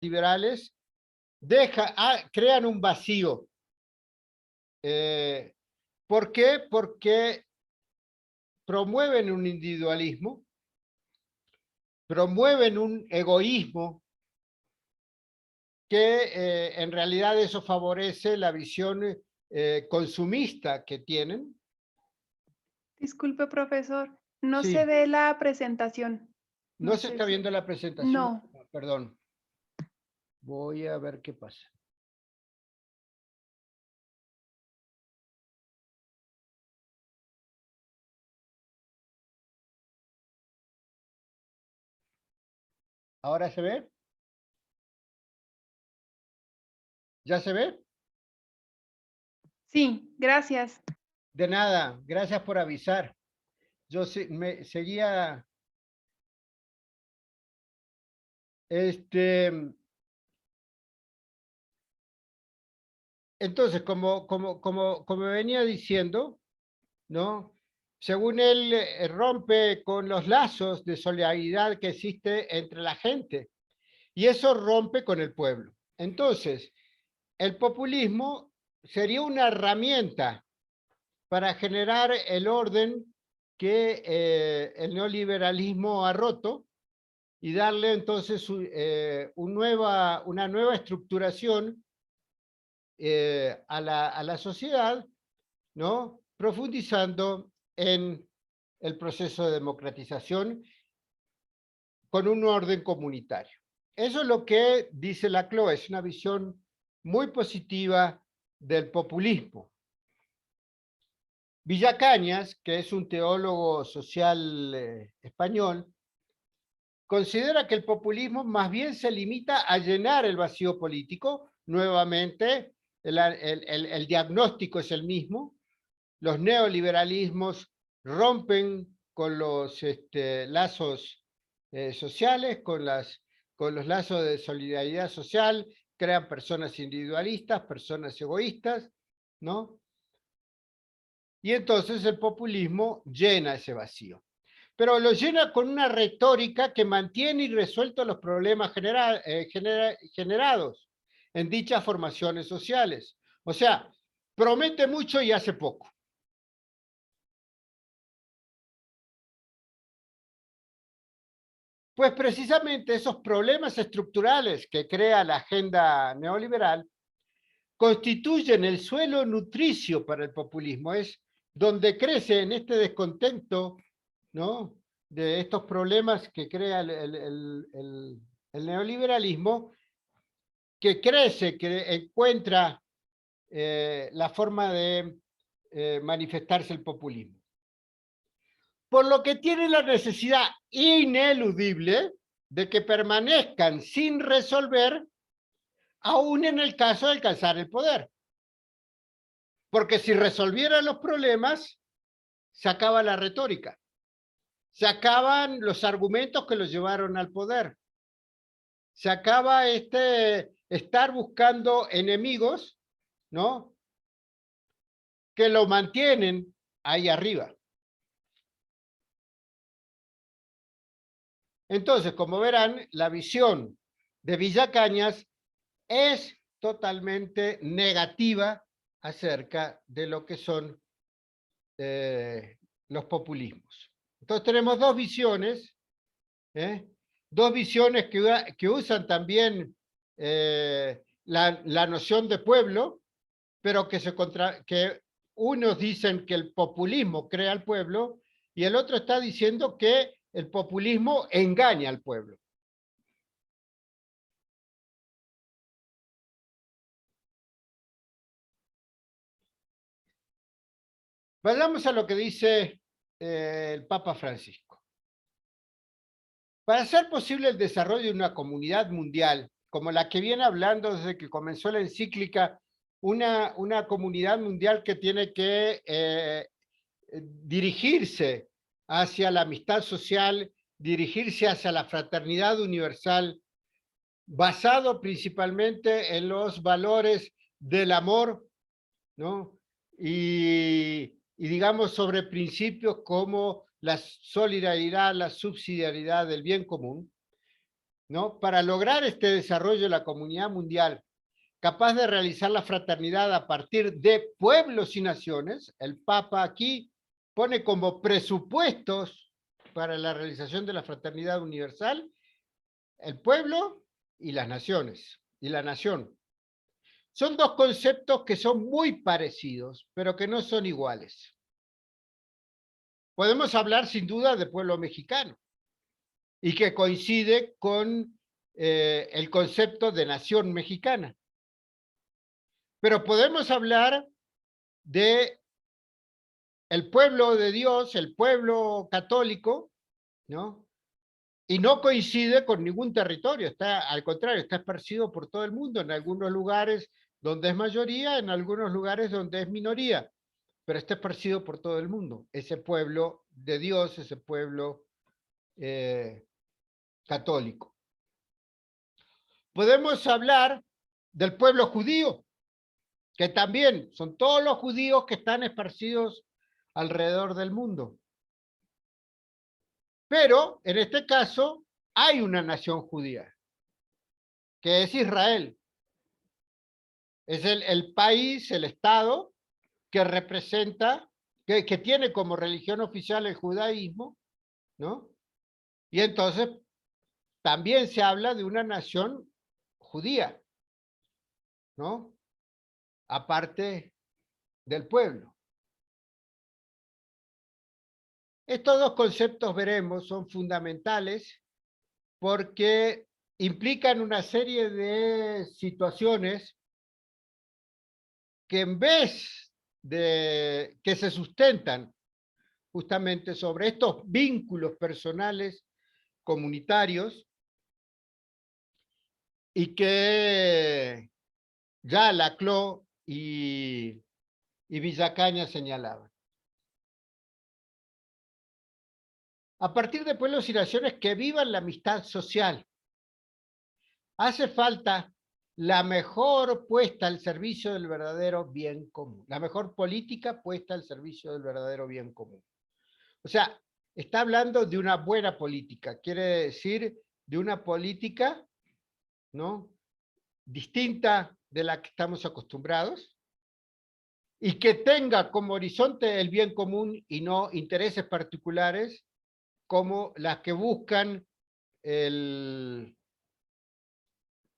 liberales crean un vacío. ¿Por qué? Porque promueven un individualismo, promueven un egoísmo que en realidad eso favorece la visión consumista que tienen. Disculpe, profesor, no se Sí, ve la presentación. no No se sé está si... viendo la presentación. No. Perdón, voy a ver qué pasa. ¿Ahora se ve? ¿Ya se ve? Sí, gracias. De nada, gracias por avisar. Yo me seguía, entonces, como venía diciendo, ¿no? Según él, rompe con los lazos de solidaridad que existe entre la gente, y eso rompe con el pueblo. Entonces, el populismo sería una herramienta para generar el orden que el neoliberalismo ha roto y darle entonces una nueva estructuración a la sociedad, ¿no? Profundizando en el proceso de democratización con un orden comunitario. Eso es lo que dice Laclau, es una visión muy positiva del populismo. Villacañas, que es un teólogo social español, considera que el populismo más bien se limita a llenar el vacío político. Nuevamente, el diagnóstico es el mismo. Los neoliberalismos rompen con los lazos sociales, con los lazos de solidaridad social, crean personas individualistas, personas egoístas, ¿no? Y entonces el populismo llena ese vacío. Pero lo llena con una retórica que mantiene irresueltos los problemas generados en dichas formaciones sociales. O sea, promete mucho y hace poco. Pues precisamente esos problemas estructurales que crea la agenda neoliberal constituyen el suelo nutricio para el populismo. Es donde crece en este descontento, ¿no?, de estos problemas que crea el neoliberalismo, que crece, que encuentra la forma de manifestarse el populismo. Por lo que tiene la necesidad ineludible de que permanezcan sin resolver, aún en el caso de alcanzar el poder. Porque si resolvieran los problemas, se acaba la retórica, se acaban los argumentos que los llevaron al poder, se acaba estar buscando enemigos, ¿no?, que lo mantienen ahí arriba. Entonces, como verán, la visión de Villacañas es totalmente negativa acerca de lo que son los populismos. Entonces tenemos dos visiones que usan también la noción de pueblo, pero que unos dicen que el populismo crea al pueblo y el otro está diciendo que el populismo engaña al pueblo. Vayamos a lo que dice el Papa Francisco. Para hacer posible el desarrollo de una comunidad mundial, como la que viene hablando desde que comenzó la encíclica, una comunidad mundial que tiene que dirigirse hacia la amistad social, dirigirse hacia la fraternidad universal, basado principalmente en los valores del amor, ¿no? Y digamos sobre principios como la solidaridad, la subsidiariedad del bien común, ¿no? Para lograr este desarrollo de la comunidad mundial, capaz de realizar la fraternidad a partir de pueblos y naciones, el Papa aquí pone como presupuestos para la realización de la fraternidad universal el pueblo y las naciones, y la nación. Son dos conceptos que son muy parecidos, pero que no son iguales. Podemos hablar sin duda de pueblo mexicano, y que coincide con el concepto de nación mexicana. Pero podemos hablar de el pueblo de Dios, el pueblo católico, ¿no? Y no coincide con ningún territorio, está, al contrario, está esparcido por todo el mundo, en algunos lugares donde es mayoría, en algunos lugares donde es minoría, pero está esparcido por todo el mundo, ese pueblo de Dios, ese pueblo católico. Podemos hablar del pueblo judío, que también son todos los judíos que están esparcidos alrededor del mundo. Pero en este caso hay una nación judía, que es Israel. Es el país, el Estado, que representa, que tiene como religión oficial el judaísmo, ¿no? Y entonces también se habla de una nación judía, ¿no? Aparte del pueblo. Estos dos conceptos, veremos, son fundamentales porque implican una serie de situaciones que en vez de que se sustentan justamente sobre estos vínculos personales comunitarios y que ya Laclau y Villacaña señalaban. A partir de pueblos y naciones que vivan la amistad social, hace falta la mejor puesta al servicio del verdadero bien común, la mejor política puesta al servicio del verdadero bien común. O sea, está hablando de una buena política, quiere decir de una política, ¿no?, distinta de la que estamos acostumbrados y que tenga como horizonte el bien común y no intereses particulares como las que buscan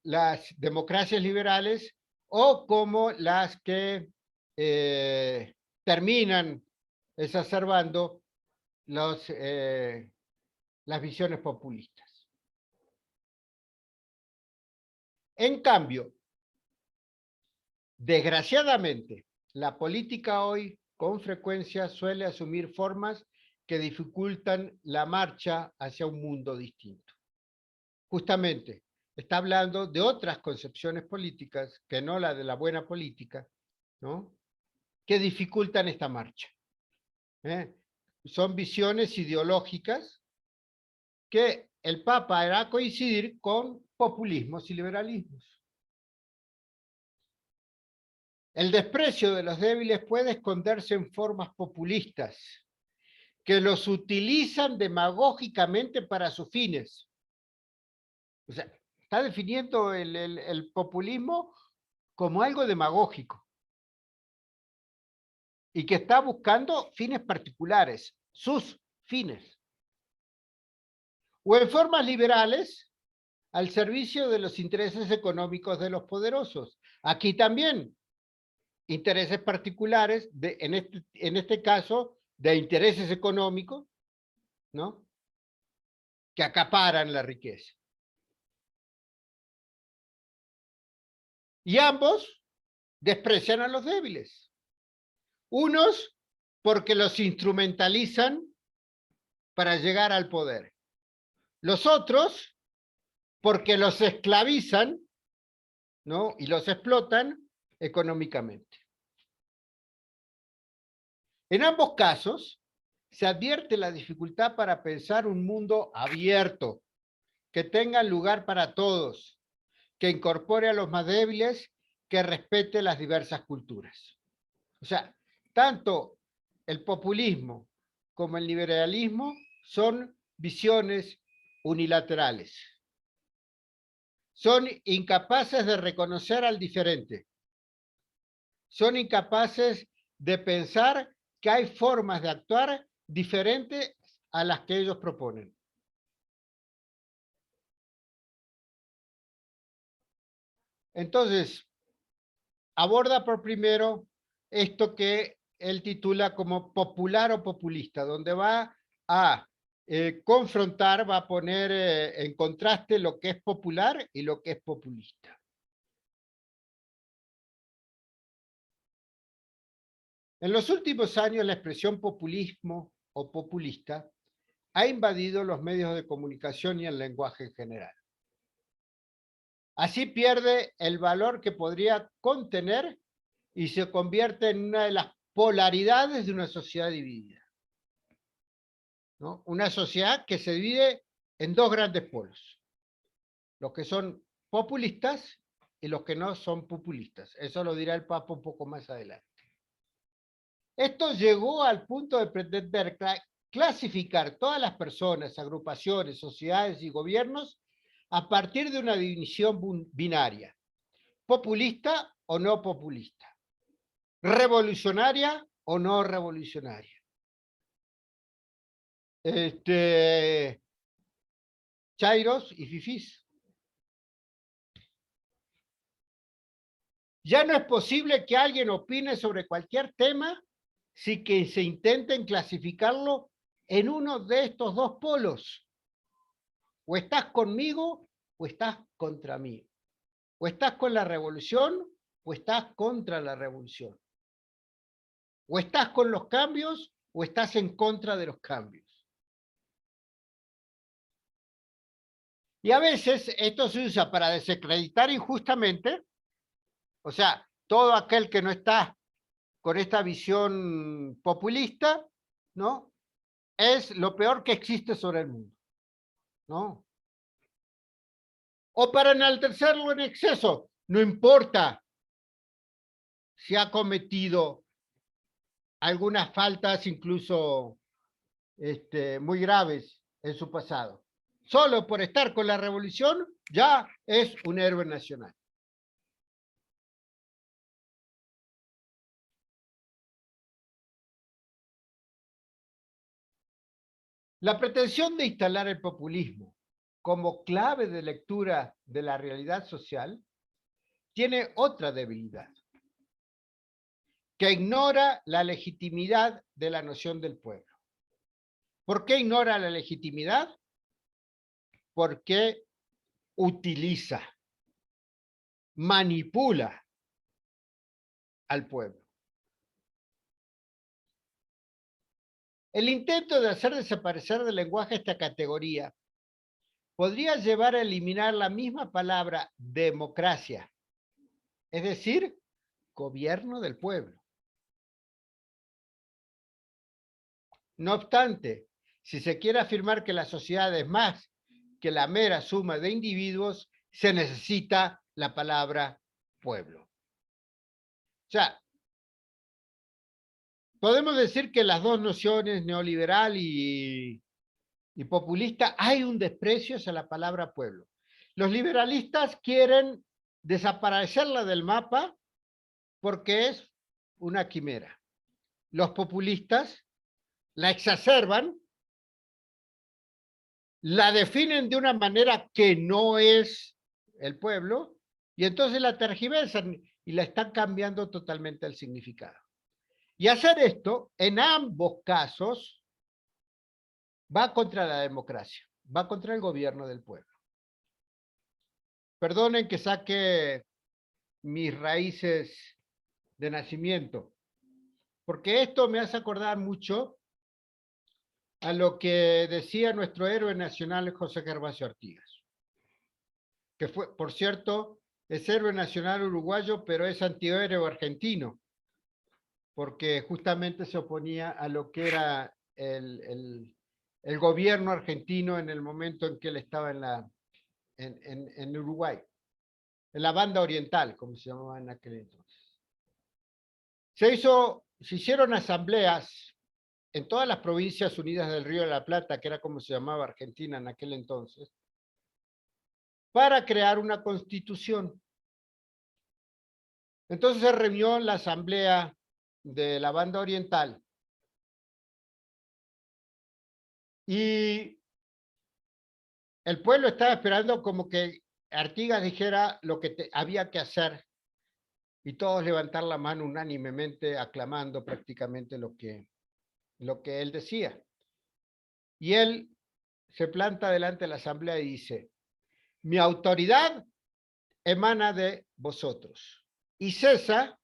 las democracias liberales o como las que terminan exacerbando las visiones populistas. En cambio, desgraciadamente, la política hoy con frecuencia suele asumir formas que dificultan la marcha hacia un mundo distinto. Justamente, está hablando de otras concepciones políticas que no la de la buena política, ¿no?, que dificultan esta marcha. Son visiones ideológicas que el Papa hará coincidir con populismos y liberalismos. El desprecio de los débiles puede esconderse en formas populistas que los utilizan demagógicamente para sus fines. O sea, está definiendo el populismo como algo demagógico y que está buscando fines particulares, sus fines. O en formas liberales al servicio de los intereses económicos de los poderosos. Aquí también intereses particulares, en este caso, de intereses económicos, ¿no?, que acaparan la riqueza. Y ambos desprecian a los débiles. Unos porque los instrumentalizan para llegar al poder. Los otros porque los esclavizan, ¿no?, y los explotan económicamente. En ambos casos, se advierte la dificultad para pensar un mundo abierto, que tenga lugar para todos, que incorpore a los más débiles, que respete las diversas culturas. O sea, tanto el populismo como el liberalismo son visiones unilaterales. son incapaces de reconocer al diferente. Son incapaces de pensar que hay formas de actuar diferentes a las que ellos proponen. Entonces, aborda por primero esto que él titula como popular o populista, donde va a confrontar, va a poner en contraste lo que es popular y lo que es populista. En los últimos años, la expresión populismo o populista ha invadido los medios de comunicación y el lenguaje en general. Así pierde el valor que podría contener y se convierte en una de las polaridades de una sociedad dividida, ¿no? Una sociedad que se divide en dos grandes polos, los que son populistas y los que no son populistas. Eso lo dirá el Papa un poco más adelante. Esto llegó al punto de pretender clasificar todas las personas, agrupaciones, sociedades y gobiernos a partir de una división binaria, populista o no populista, revolucionaria o no revolucionaria. Chairos y fifís. Ya no es posible que alguien opine sobre cualquier tema sin que se intenten clasificarlo en uno de estos dos polos. O estás conmigo o estás contra mí. O estás con la revolución o estás contra la revolución. O estás con los cambios o estás en contra de los cambios. Y a veces esto se usa para desacreditar injustamente, o sea, todo aquel que no está con esta visión populista, ¿no? Es lo peor que existe sobre el mundo, ¿no? O para enaltecerlo en exceso, no importa si ha cometido algunas faltas incluso muy graves en su pasado. Solo por estar con la revolución ya es un héroe nacional. La pretensión de instalar el populismo como clave de lectura de la realidad social tiene otra debilidad, que ignora la legitimidad de la noción del pueblo. ¿Por qué ignora la legitimidad? Porque utiliza, manipula al pueblo. El intento de hacer desaparecer del lenguaje esta categoría podría llevar a eliminar la misma palabra democracia, es decir, gobierno del pueblo. No obstante, si se quiere afirmar que la sociedad es más que la mera suma de individuos, se necesita la palabra pueblo. O sea, podemos decir que las dos nociones, neoliberal y populista, hay un desprecio hacia la palabra pueblo. Los liberalistas quieren desaparecerla del mapa porque es una quimera. Los populistas la exacerban, la definen de una manera que no es el pueblo, y entonces la tergiversan y la están cambiando totalmente el significado. Y hacer esto, en ambos casos, va contra la democracia, va contra el gobierno del pueblo. Perdonen que saque mis raíces de nacimiento, porque esto me hace acordar mucho a lo que decía nuestro héroe nacional José Gervasio Artigas, que fue, por cierto, es héroe nacional uruguayo, pero es antihéroe argentino, porque justamente se oponía a lo que era el gobierno argentino en el momento en que él estaba en Uruguay, en la banda oriental, como se llamaba en aquel entonces. Se hicieron asambleas en todas las provincias unidas del Río de la Plata, que era como se llamaba Argentina en aquel entonces, para crear una constitución. Entonces se reunió la asamblea de la banda oriental y el pueblo estaba esperando como que Artigas dijera lo que había que hacer y todos levantar la mano unánimemente aclamando prácticamente lo que él decía. Y él se planta delante de la asamblea y dice: mi autoridad emana de vosotros y cesa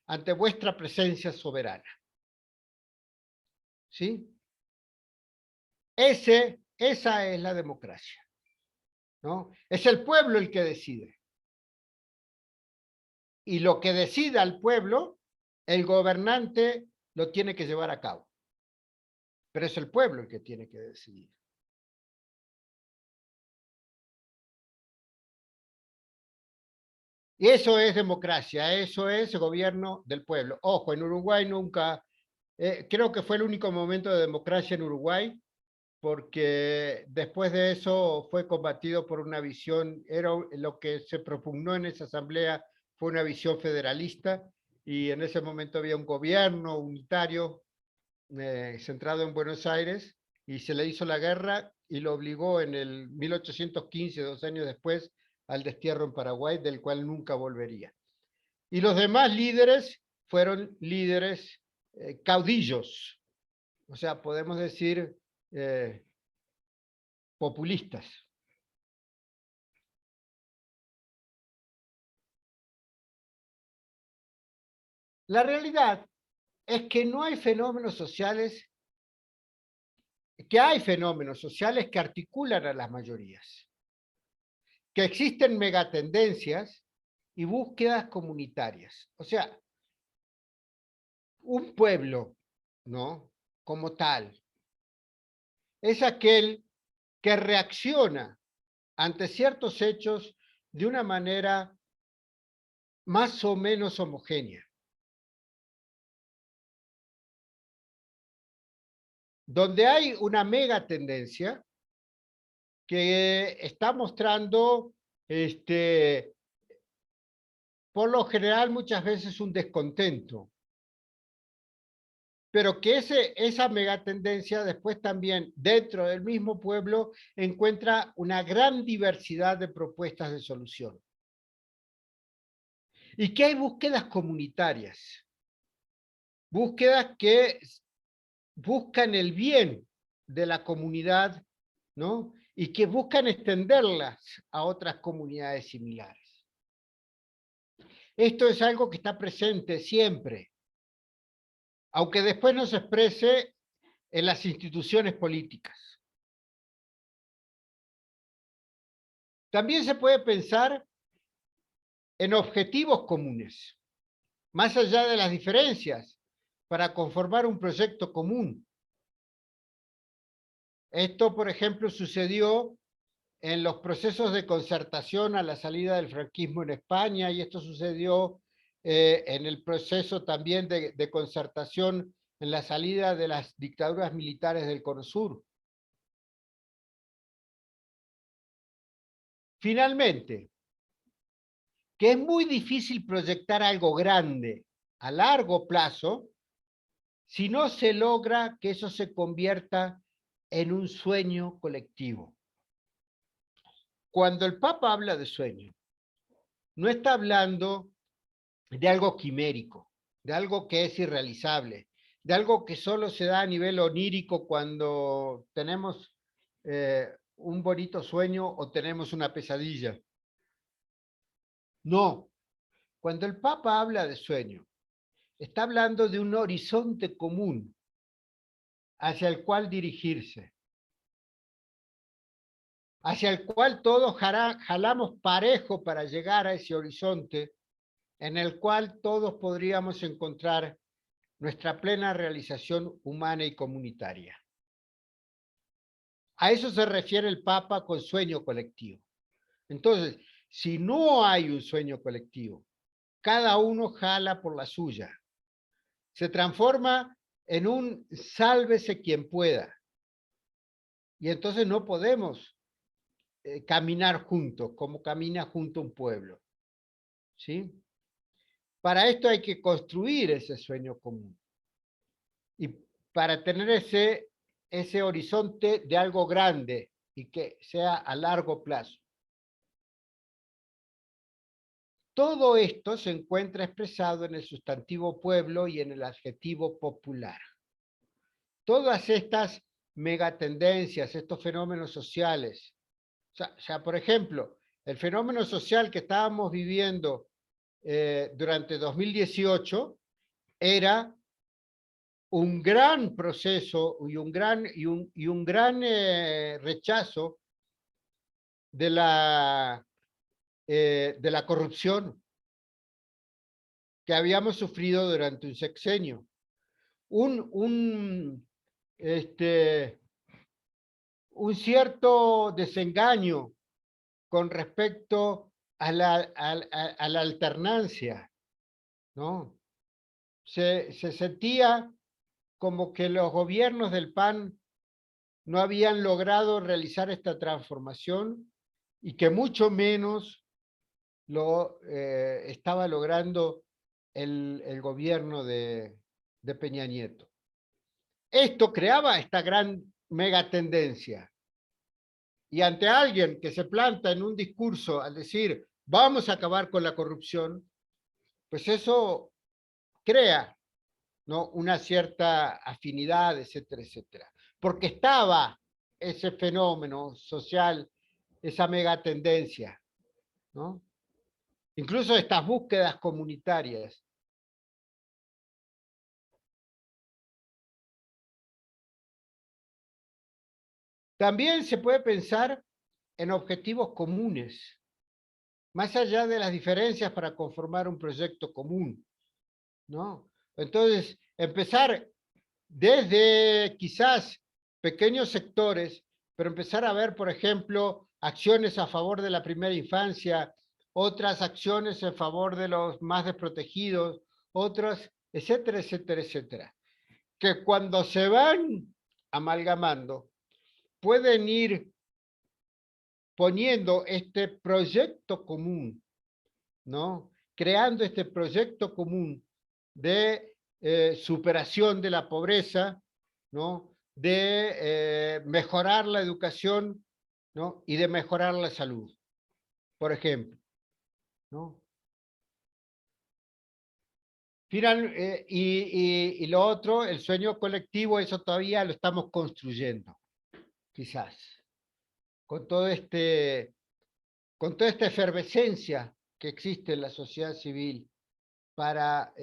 ante vuestra presencia soberana. ¿Sí? Esa es la democracia, ¿no? Es el pueblo el que decide. Y lo que decida el pueblo, el gobernante lo tiene que llevar a cabo. Pero es el pueblo el que tiene que decidir. Y eso es democracia, eso es gobierno del pueblo. Ojo, en Uruguay nunca, creo que fue el único momento de democracia en Uruguay, porque después de eso fue combatido por una visión, era lo que se propugnó en esa asamblea fue una visión federalista, y en ese momento había un gobierno unitario centrado en Buenos Aires, y se le hizo la guerra y lo obligó en el 1815, 2 años después, al destierro en Paraguay, del cual nunca volvería. Y los demás líderes fueron líderes caudillos, o sea, podemos decir populistas. La realidad es que no hay fenómenos sociales, que hay fenómenos sociales que articulan a las mayorías, que existen megatendencias y búsquedas comunitarias. O sea, un pueblo, ¿no? Como tal, es aquel que reacciona ante ciertos hechos de una manera más o menos homogénea, donde hay una mega tendencia que está mostrando, por lo general, muchas veces un descontento, pero que esa megatendencia después también dentro del mismo pueblo encuentra una gran diversidad de propuestas de solución. Y que hay búsquedas comunitarias, búsquedas que buscan el bien de la comunidad, ¿no? Y que buscan extenderlas a otras comunidades similares. Esto es algo que está presente siempre, aunque después no se exprese en las instituciones políticas. También se puede pensar en objetivos comunes, más allá de las diferencias, para conformar un proyecto común. Esto, por ejemplo, sucedió en los procesos de concertación a la salida del franquismo en España, y esto sucedió en el proceso también de concertación en la salida de las dictaduras militares del Cono Sur. Finalmente, que es muy difícil proyectar algo grande a largo plazo si no se logra que eso se convierta en un sueño colectivo. Cuando el Papa habla de sueño, no está hablando de algo quimérico, de algo que es irrealizable, de algo que solo se da a nivel onírico cuando tenemos un bonito sueño o tenemos una pesadilla. No, cuando el Papa habla de sueño, está hablando de un horizonte común hacia el cual dirigirse, hacia el cual todos jalamos parejo para llegar a ese horizonte en el cual todos podríamos encontrar nuestra plena realización humana y comunitaria. A eso se refiere el Papa con sueño colectivo. Entonces, si no hay un sueño colectivo, cada uno jala por la suya, se transforma en un sálvese quien pueda. Y entonces no podemos caminar juntos, como camina junto un pueblo. ¿Sí? Para esto hay que construir ese sueño común. Y para tener ese horizonte de algo grande y que sea a largo plazo. Todo esto se encuentra expresado en el sustantivo pueblo y en el adjetivo popular. Todas estas megatendencias, estos fenómenos sociales, o sea, por ejemplo, el fenómeno social que estábamos viviendo durante 2018 era un gran proceso y un gran rechazo de la corrupción que habíamos sufrido durante un sexenio. Un cierto desengaño con respecto a la alternancia, ¿no? Se sentía como que los gobiernos del PAN no habían logrado realizar esta transformación y que mucho menos lo estaba logrando el gobierno de Peña Nieto. Esto creaba esta gran megatendencia. Y ante alguien que se planta en un discurso al decir, vamos a acabar con la corrupción, pues eso crea, ¿no?, una cierta afinidad, etcétera, etcétera. Porque estaba ese fenómeno social, esa megatendencia, ¿no? Incluso estas búsquedas comunitarias. También se puede pensar en objetivos comunes, más allá de las diferencias para conformar un proyecto común, ¿no? Entonces, empezar desde quizás pequeños sectores, pero empezar a ver, por ejemplo, acciones a favor de la primera infancia, otras acciones en favor de los más desprotegidos, otras, etcétera, etcétera, etcétera. Que cuando se van amalgamando, pueden ir poniendo este proyecto común, ¿no? Creando este proyecto común de superación de la pobreza, ¿no? De mejorar la educación, ¿no? Y de mejorar la salud, por ejemplo, ¿no? Y lo otro, el sueño colectivo, eso todavía lo estamos construyendo, quizás, con con toda esta efervescencia que existe en la sociedad civil para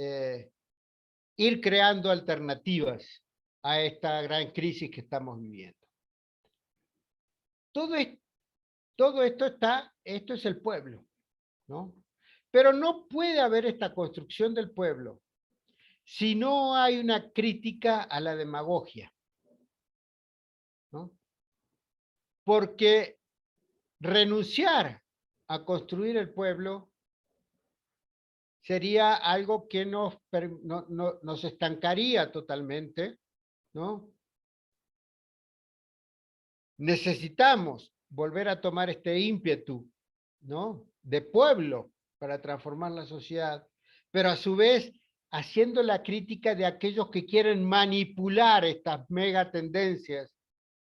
ir creando alternativas a esta gran crisis que estamos viviendo. Todo, todo esto es el pueblo, ¿no? Pero no puede haber esta construcción del pueblo si no hay una crítica a la demagogia, ¿no? Porque renunciar a construir el pueblo sería algo que nos estancaría totalmente, ¿no? Necesitamos volver a tomar este ímpetu, ¿no?, de pueblo para transformar la sociedad, pero a su vez haciendo la crítica de aquellos que quieren manipular estas mega tendencias,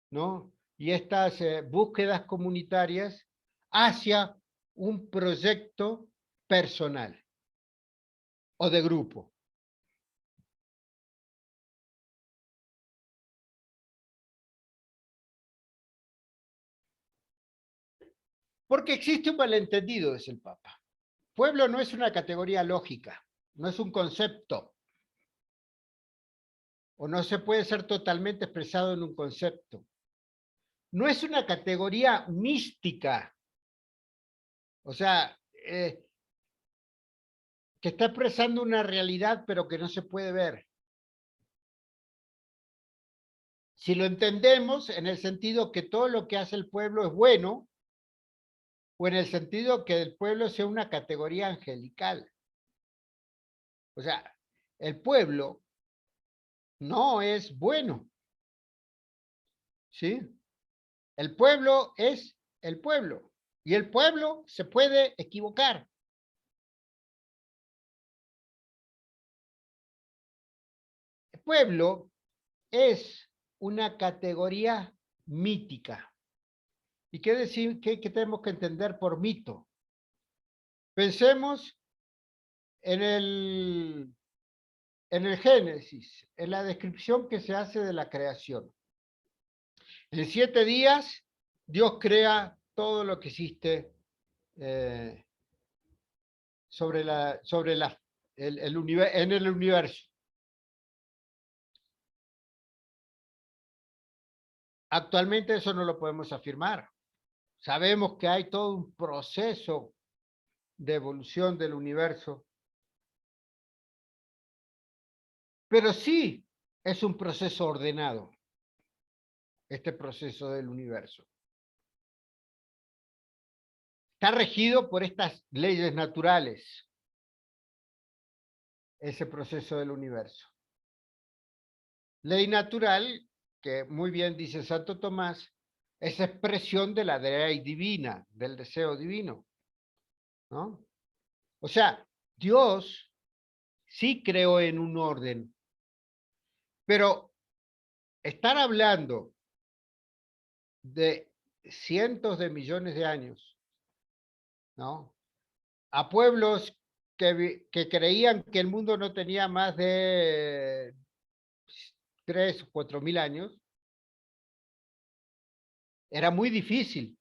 ¿no?, y estas búsquedas comunitarias hacia un proyecto personal o de grupo. Porque existe un malentendido, dice el Papa. Pueblo no es una categoría lógica, no es un concepto, o no se puede ser totalmente expresado en un concepto. No es una categoría mística, o sea, que está expresando una realidad pero que no se puede ver. Si lo entendemos en el sentido que todo lo que hace el pueblo es bueno, o en el sentido que el pueblo sea una categoría angelical. O sea, el pueblo no es bueno, ¿sí? El pueblo es el pueblo. Y el pueblo se puede equivocar. El pueblo es una categoría mítica. ¿Y qué decir, qué tenemos que entender por mito? Pensemos en el Génesis, en la descripción que se hace de la creación. En 7 días, Dios crea todo lo que existe en el universo. Actualmente eso no lo podemos afirmar. Sabemos que hay todo un proceso de evolución del universo, pero sí es un proceso ordenado, este proceso del universo. Está regido por estas leyes naturales, ese proceso del universo. Ley natural, que muy bien dice Santo Tomás, es expresión de la ley divina, del deseo divino, ¿no? O sea, Dios sí creó en un orden, pero estar hablando de cientos de millones de años, ¿no? A pueblos que creían que el mundo no tenía más de 3 o 4 mil años, era muy difícil,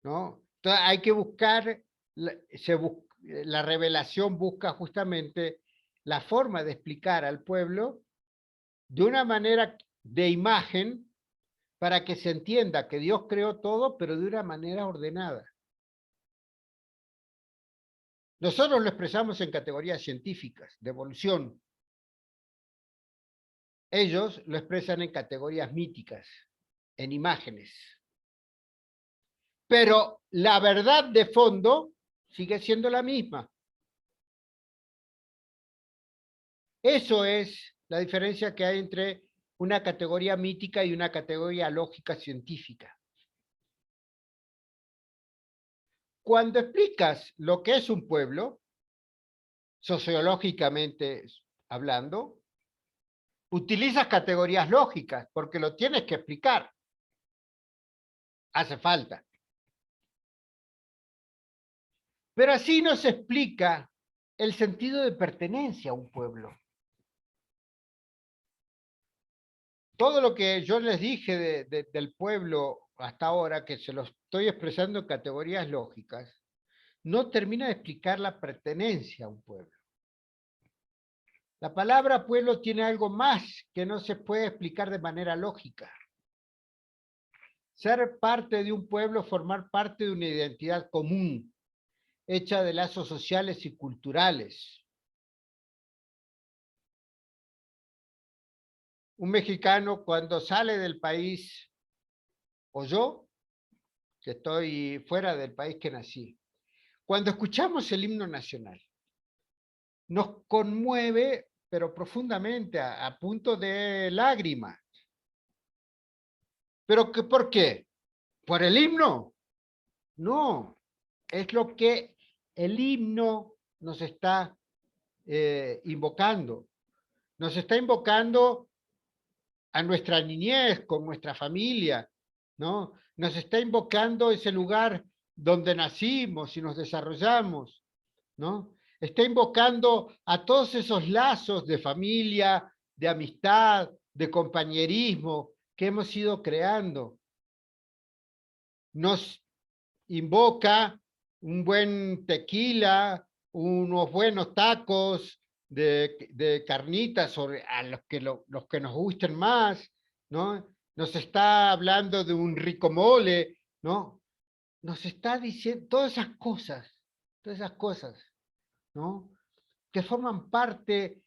¿no? Entonces hay que buscar, la revelación busca justamente la forma de explicar al pueblo de una manera de imagen para que se entienda que Dios creó todo, pero de una manera ordenada. Nosotros lo expresamos en categorías científicas, de evolución. Ellos lo expresan en categorías míticas, en imágenes. Pero la verdad de fondo sigue siendo la misma. Eso es la diferencia que hay entre una categoría mítica y una categoría lógica científica. Cuando explicas lo que es un pueblo, sociológicamente hablando, utilizas categorías lógicas porque lo tienes que explicar. Hace falta. Pero así no se explica el sentido de pertenencia a un pueblo. Todo lo que yo les dije del pueblo hasta ahora, que se lo estoy expresando en categorías lógicas, no termina de explicar la pertenencia a un pueblo. La palabra pueblo tiene algo más que no se puede explicar de manera lógica. Ser parte de un pueblo, formar parte de una identidad común, hecha de lazos sociales y culturales. Un mexicano cuando sale del país, o yo, que estoy fuera del país que nací, cuando escuchamos el himno nacional, nos conmueve, pero profundamente, a punto de lágrima. ¿Pero por qué? ¿Por el himno? No, es lo que el himno nos está invocando. Nos está invocando a nuestra niñez, con nuestra familia, ¿no? Nos está invocando ese lugar donde nacimos y nos desarrollamos, ¿no? Está invocando a todos esos lazos de familia, de amistad, de compañerismo que hemos ido creando. Nos invoca un buen tequila, unos buenos tacos de carnitas o a los que nos gusten más, ¿no? Nos está hablando de un rico mole, ¿no? Nos está diciendo todas esas cosas, ¿no? Que forman parte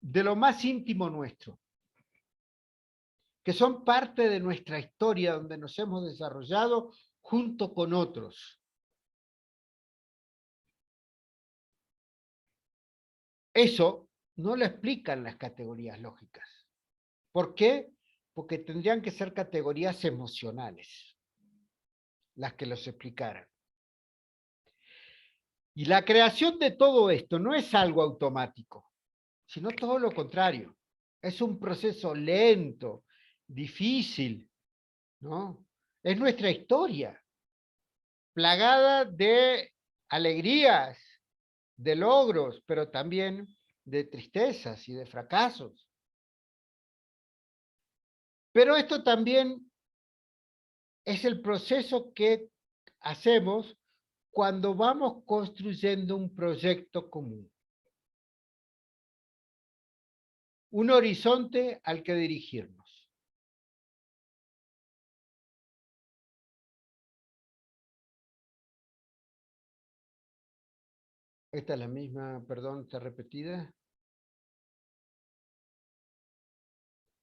de lo más íntimo nuestro, que son parte de nuestra historia donde nos hemos desarrollado junto con otros. Eso no lo explican las categorías lógicas. ¿Por qué? Porque tendrían que ser categorías emocionales. las que los explicaran. Y la creación de todo esto no es algo automático, sino todo lo contrario. Es un proceso lento, difícil, ¿no? Es nuestra historia, plagada de alegrías, de logros, pero también de tristezas y de fracasos. Pero esto también es el proceso que hacemos cuando vamos construyendo un proyecto común. Un horizonte al que dirigirnos. Esta es la misma, perdón, está repetida.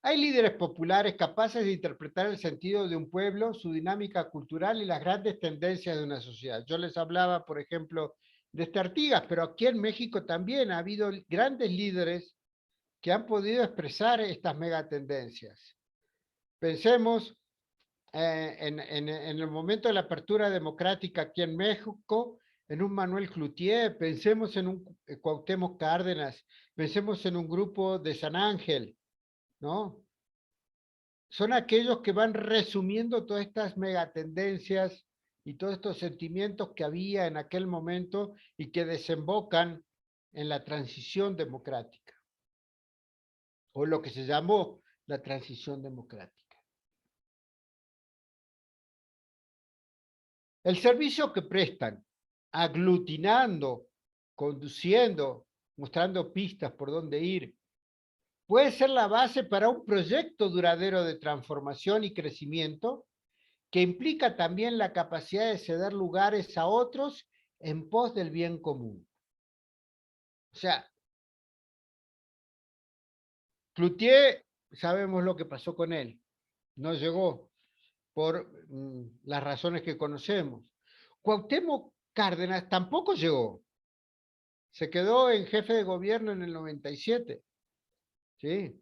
Hay líderes populares capaces de interpretar el sentido de un pueblo, su dinámica cultural y las grandes tendencias de una sociedad. Yo les hablaba, por ejemplo, de Artigas, pero aquí en México también ha habido grandes líderes que han podido expresar estas megatendencias. Pensemos en el momento de la apertura democrática aquí en México, en un Manuel Cloutier, pensemos en un Cuauhtémoc Cárdenas, pensemos en un grupo de San Ángel, ¿no? Son aquellos que van resumiendo todas estas megatendencias y todos estos sentimientos que había en aquel momento y que desembocan en la transición democrática, o lo que se llamó la transición democrática. El servicio que prestan, aglutinando, conduciendo, mostrando pistas por dónde ir, puede ser la base para un proyecto duradero de transformación y crecimiento que implica también la capacidad de ceder lugares a otros en pos del bien común. O sea, Cloutier, sabemos lo que pasó con él, no llegó por las razones que conocemos. Cuauhtémoc Cárdenas tampoco llegó, se quedó en jefe de gobierno en el 97. ¿Sí?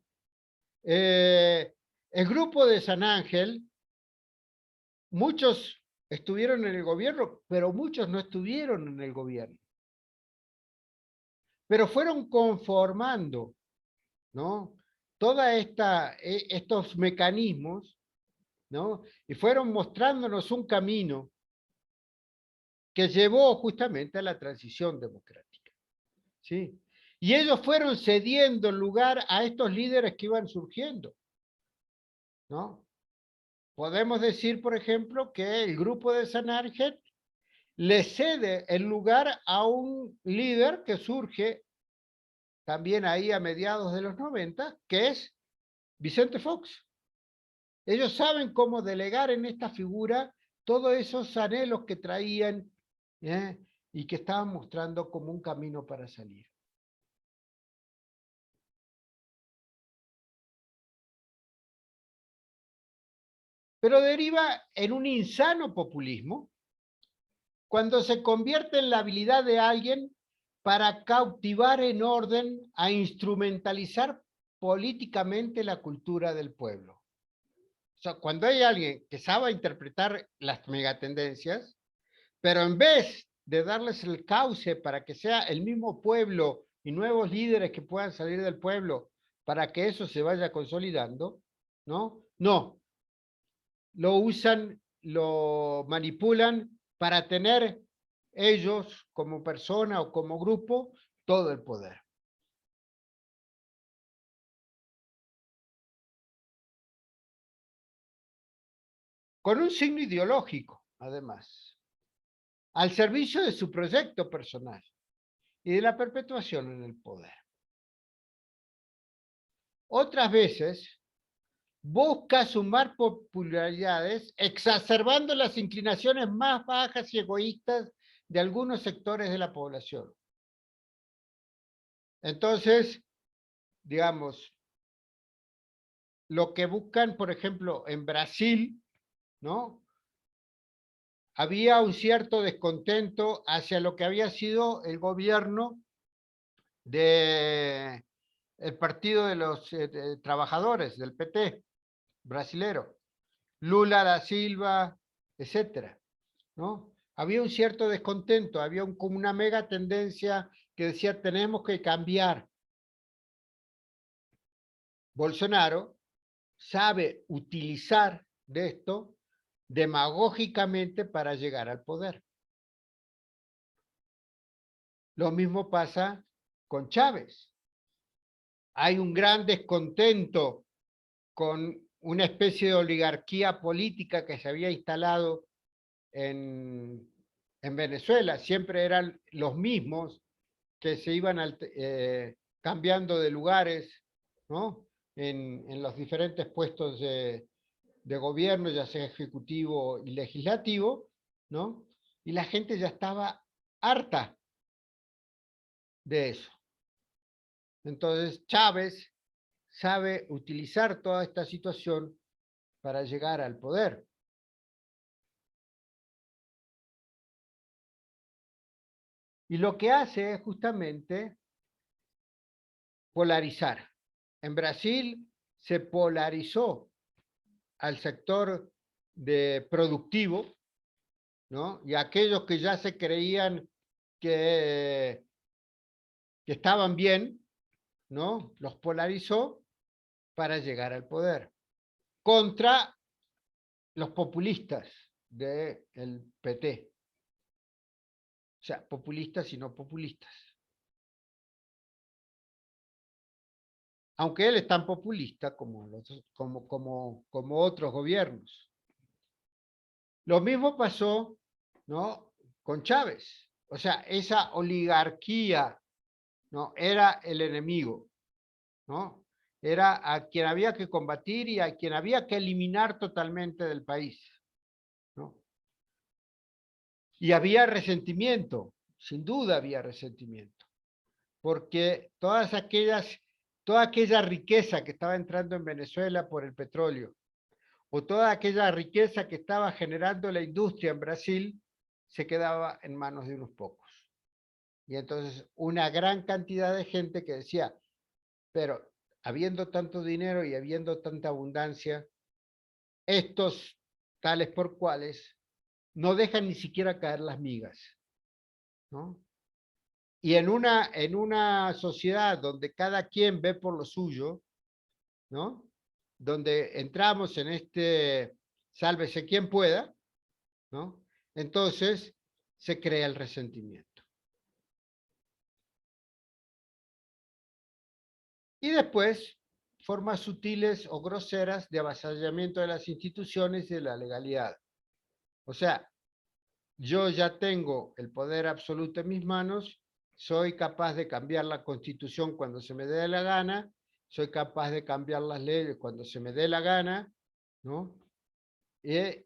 El grupo de San Ángel, muchos estuvieron en el gobierno, pero muchos no estuvieron en el gobierno. Pero fueron conformando, ¿no? Toda estos mecanismos, ¿no? Y fueron mostrándonos un camino que llevó justamente a la transición democrática, ¿sí? Y ellos fueron cediendo lugar a estos líderes que iban surgiendo, ¿no? Podemos decir, por ejemplo, que el grupo de San Ángel le cede el lugar a un líder que surge también ahí a mediados de los 90, que es Vicente Fox. Ellos saben cómo delegar en esta figura todos esos anhelos que traían y que estaban mostrando como un camino para salir. Pero deriva en un insano populismo cuando se convierte en la habilidad de alguien para cautivar en orden a instrumentalizar políticamente la cultura del pueblo. O sea, cuando hay alguien que sabe interpretar las megatendencias, pero en vez de darles el cauce para que sea el mismo pueblo y nuevos líderes que puedan salir del pueblo para que eso se vaya consolidando, ¿no? No, lo usan, lo manipulan para tener ellos como persona o como grupo todo el poder. Con un signo ideológico, además, al servicio de su proyecto personal y de la perpetuación en el poder. Otras veces busca sumar popularidades exacerbando las inclinaciones más bajas y egoístas de algunos sectores de la población. Entonces, digamos, lo que buscan, por ejemplo, en Brasil, ¿no? Había un cierto descontento hacia lo que había sido el gobierno del Partido de los Trabajadores, del PT brasilero, Lula da Silva, etcétera. ¿no? Había un cierto descontento, había como una mega tendencia que decía tenemos que cambiar. Bolsonaro sabe utilizar de esto demagógicamente para llegar al poder. Lo mismo pasa con Chávez. Hay un gran descontento con una especie de oligarquía política que se había instalado en Venezuela. Siempre eran los mismos que se iban cambiando de lugares, ¿no? En los diferentes puestos de gobierno, ya sea ejecutivo y legislativo, ¿no? Y la gente ya estaba harta de eso. Entonces Chávez sabe utilizar toda esta situación para llegar al poder. Y lo que hace es justamente polarizar. En Brasil se polarizó al sector de productivo, ¿no? Y aquellos que ya se creían que estaban bien, ¿no? Los polarizó para llegar al poder. Contra los populistas del PT. O sea, populistas y no populistas. Aunque él es tan populista como otros gobiernos. Lo mismo pasó, ¿no? Con Chávez. O sea, esa oligarquía, ¿no? Era el enemigo, ¿no? Era a quien había que combatir y a quien había que eliminar totalmente del país, ¿no? Y había resentimiento, sin duda había resentimiento, porque toda aquella riqueza que estaba entrando en Venezuela por el petróleo, o toda aquella riqueza que estaba generando la industria en Brasil, se quedaba en manos de unos pocos. Y entonces una gran cantidad de gente que decía, pero habiendo tanto dinero y habiendo tanta abundancia, estos tales por cuales no dejan ni siquiera caer las migas, ¿no? Y en una sociedad donde cada quien ve por lo suyo, ¿no? Donde entramos en este sálvese quien pueda, ¿no? Entonces se crea el resentimiento. Y después, formas sutiles o groseras de avasallamiento de las instituciones y de la legalidad. O sea, yo ya tengo el poder absoluto en mis manos, soy capaz de cambiar la Constitución cuando se me dé la gana, soy capaz de cambiar las leyes cuando se me dé la gana, ¿no? Y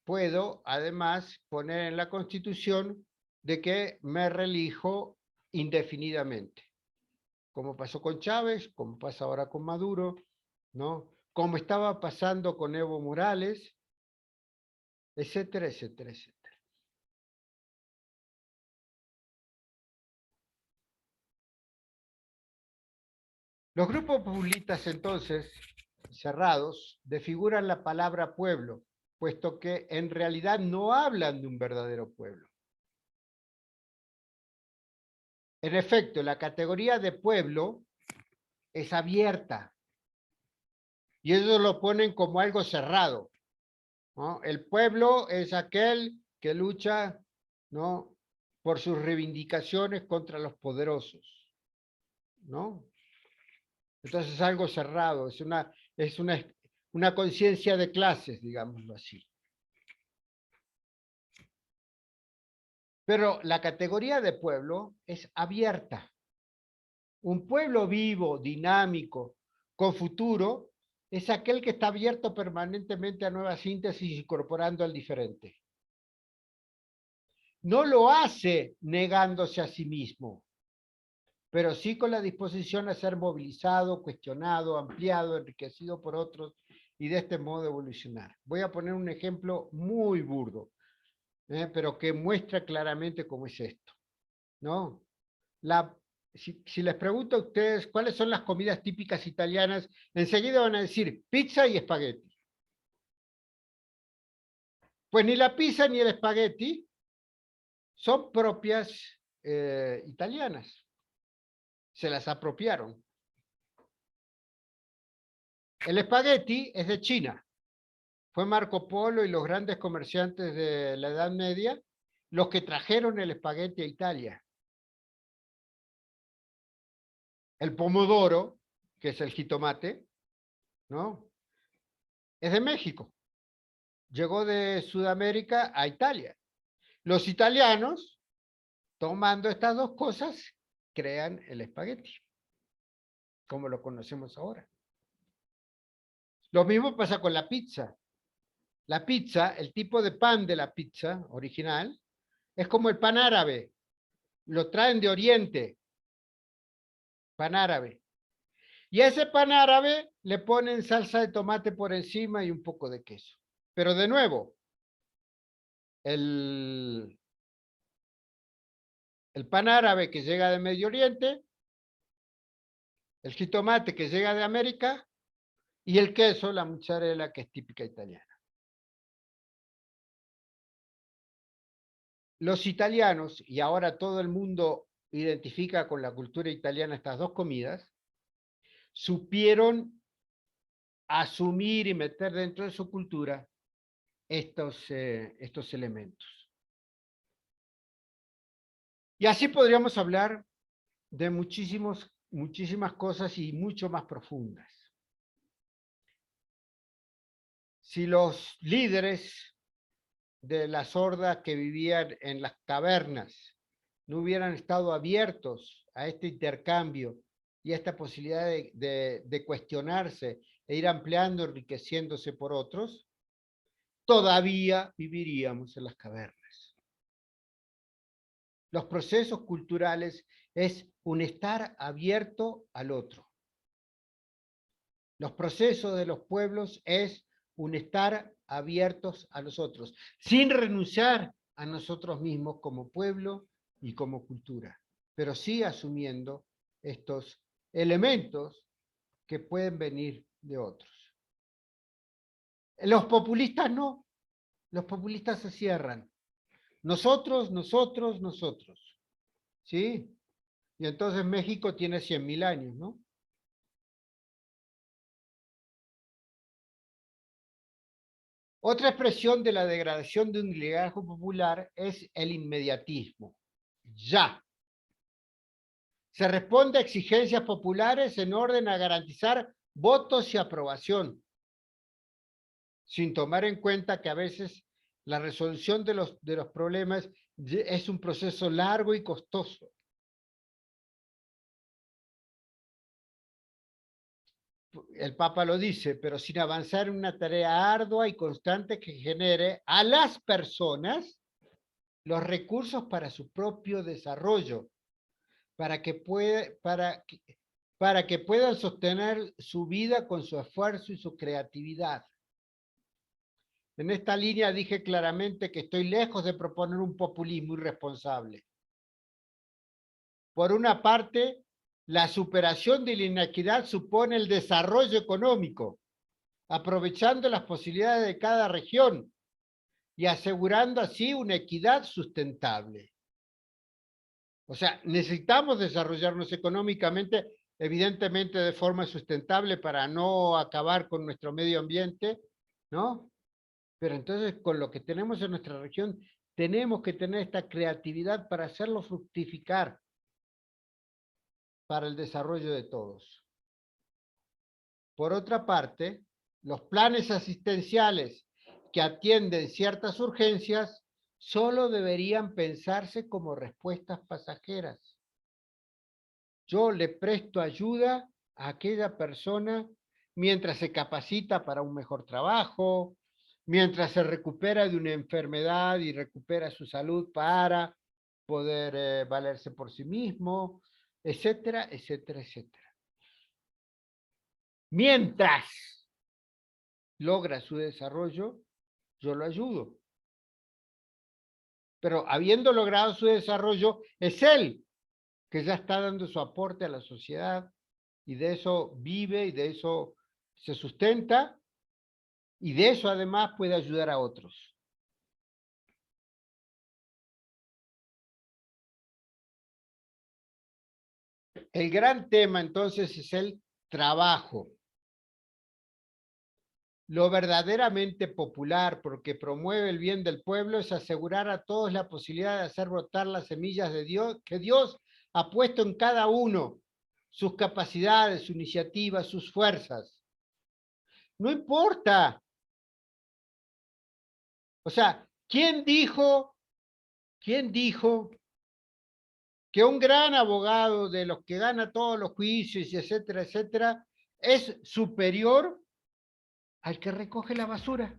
puedo, además, poner en la Constitución de que me reelijo indefinidamente, como pasó con Chávez, como pasa ahora con Maduro, ¿no? Como estaba pasando con Evo Morales, etcétera, etcétera, etcétera. Los grupos populistas, entonces, cerrados, desfiguran la palabra pueblo, puesto que en realidad no hablan de un verdadero pueblo. En efecto, la categoría de pueblo es abierta y ellos lo ponen como algo cerrado, ¿no? El pueblo es aquel que lucha, ¿no?, por sus reivindicaciones contra los poderosos, ¿no? Entonces es algo cerrado, es una conciencia de clases, digámoslo así. Pero la categoría de pueblo es abierta. Un pueblo vivo, dinámico, con futuro, es aquel que está abierto permanentemente a nuevas síntesis, incorporando al diferente. No lo hace negándose a sí mismo, pero sí con la disposición a ser movilizado, cuestionado, ampliado, enriquecido por otros y de este modo evolucionar. Voy a poner un ejemplo muy burdo, pero que muestra claramente cómo es esto, ¿no? Si les pregunto a ustedes cuáles son las comidas típicas italianas, enseguida van a decir pizza y espagueti. Pues ni la pizza ni el espagueti son propias italianas. Se las apropiaron. El espagueti es de China. Fue Marco Polo y los grandes comerciantes de la Edad Media los que trajeron el espagueti a Italia. El pomodoro, que es el jitomate, ¿no? Es de México. Llegó de Sudamérica a Italia. Los italianos, tomando estas dos cosas, crean el espagueti, como lo conocemos ahora. Lo mismo pasa con la pizza. La pizza, el tipo de pan de la pizza original, es como el pan árabe. Lo traen de Oriente, pan árabe. Y a ese pan árabe le ponen salsa de tomate por encima y un poco de queso. Pero de nuevo, el pan árabe que llega de Medio Oriente, el jitomate que llega de América y el queso, la mozzarella, que es típica italiana. Los italianos, y ahora todo el mundo identifica con la cultura italiana estas dos comidas, supieron asumir y meter dentro de su cultura estos elementos. Y así podríamos hablar de muchísimas cosas y mucho más profundas. Si los líderes de las hordas que vivían en las cavernas no hubieran estado abiertos a este intercambio y a esta posibilidad de cuestionarse e ir ampliando, enriqueciéndose por otros, todavía viviríamos en las cavernas. Los procesos culturales es un estar abierto al otro. Los procesos de los pueblos es un estar abiertos a los otros, sin renunciar a nosotros mismos como pueblo y como cultura, pero sí asumiendo estos elementos que pueden venir de otros. Los populistas no, los populistas se cierran. Nosotros, ¿sí? Y entonces México tiene 100.000 años, ¿no? Otra expresión de la degradación de un liderazgo popular es el inmediatismo. Ya. Se responde a exigencias populares en orden a garantizar votos y aprobación, sin tomar en cuenta que a veces la resolución de los problemas es un proceso largo y costoso. El Papa lo dice, pero sin avanzar en una tarea ardua y constante que genere a las personas los recursos para su propio desarrollo, para que puedan sostener su vida con su esfuerzo y su creatividad. En esta línea dije claramente que estoy lejos de proponer un populismo irresponsable. Por una parte, la superación de la inequidad supone el desarrollo económico, aprovechando las posibilidades de cada región y asegurando así una equidad sustentable. O sea, necesitamos desarrollarnos económicamente, evidentemente de forma sustentable para no acabar con nuestro medio ambiente, ¿no? Pero entonces con lo que tenemos en nuestra región, tenemos que tener esta creatividad para hacerlo fructificar para el desarrollo de todos. Por otra parte, los planes asistenciales que atienden ciertas urgencias solo deberían pensarse como respuestas pasajeras. Yo le presto ayuda a aquella persona mientras se capacita para un mejor trabajo, mientras se recupera de una enfermedad y recupera su salud para poder valerse por sí mismo, etcétera, etcétera, etcétera. Mientras logra su desarrollo, yo lo ayudo. Pero habiendo logrado su desarrollo, es él que ya está dando su aporte a la sociedad y de eso vive y de eso se sustenta y de eso además puede ayudar a otros. El gran tema entonces es el trabajo. Lo verdaderamente popular, porque promueve el bien del pueblo, es asegurar a todos la posibilidad de hacer brotar las semillas de Dios, que Dios ha puesto en cada uno, sus capacidades, su iniciativa, sus fuerzas. No importa. O sea, quién dijo que un gran abogado de los que gana todos los juicios, y etcétera, etcétera, es superior al que recoge la basura?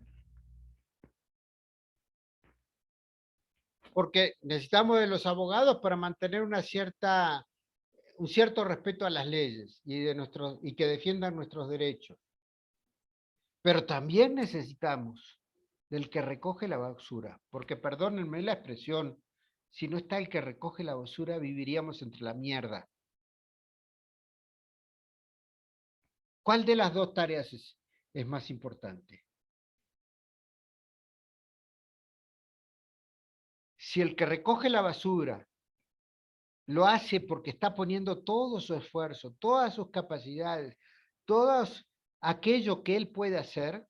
Porque necesitamos de los abogados para mantener un cierto respeto a las leyes y que defiendan nuestros derechos. Pero también necesitamos del que recoge la basura, porque perdónenme la expresión, si no está el que recoge la basura, viviríamos entre la mierda. ¿Cuál de las dos tareas es más importante? Si el que recoge la basura lo hace porque está poniendo todo su esfuerzo, todas sus capacidades, todo aquello que él puede hacer,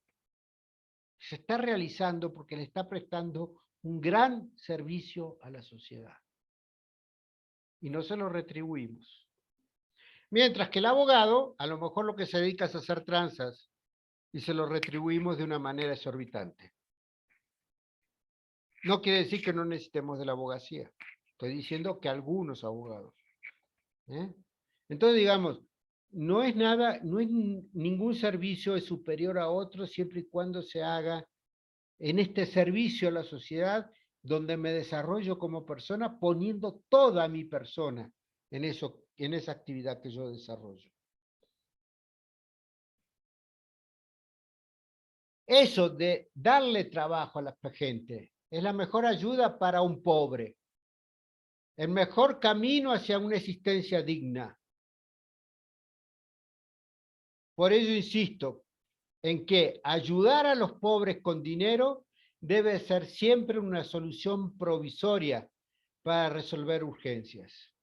se está realizando porque le está prestando un gran servicio a la sociedad. Y no se lo retribuimos. Mientras que el abogado, a lo mejor lo que se dedica es a hacer tranzas y se lo retribuimos de una manera exorbitante. No quiere decir que no necesitemos de la abogacía. Estoy diciendo que algunos abogados. Entonces, digamos, no es ningún servicio es superior a otro siempre y cuando se haga en este servicio a la sociedad donde me desarrollo como persona poniendo toda mi persona en esa actividad que yo desarrollo. Eso de darle trabajo a la gente es la mejor ayuda para un pobre, el mejor camino hacia una existencia digna. Por ello insisto en que ayudar a los pobres con dinero debe ser siempre una solución provisoria para resolver urgencias.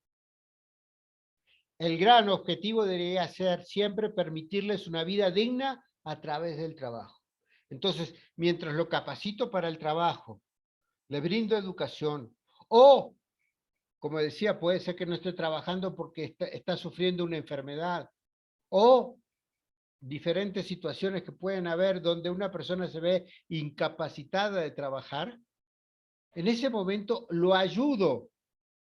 El gran objetivo debería ser siempre permitirles una vida digna a través del trabajo. Entonces, mientras lo capacito para el trabajo, le brindo educación, o, como decía, puede ser que no esté trabajando porque está sufriendo una enfermedad, o diferentes situaciones que pueden haber donde una persona se ve incapacitada de trabajar, en ese momento lo ayudo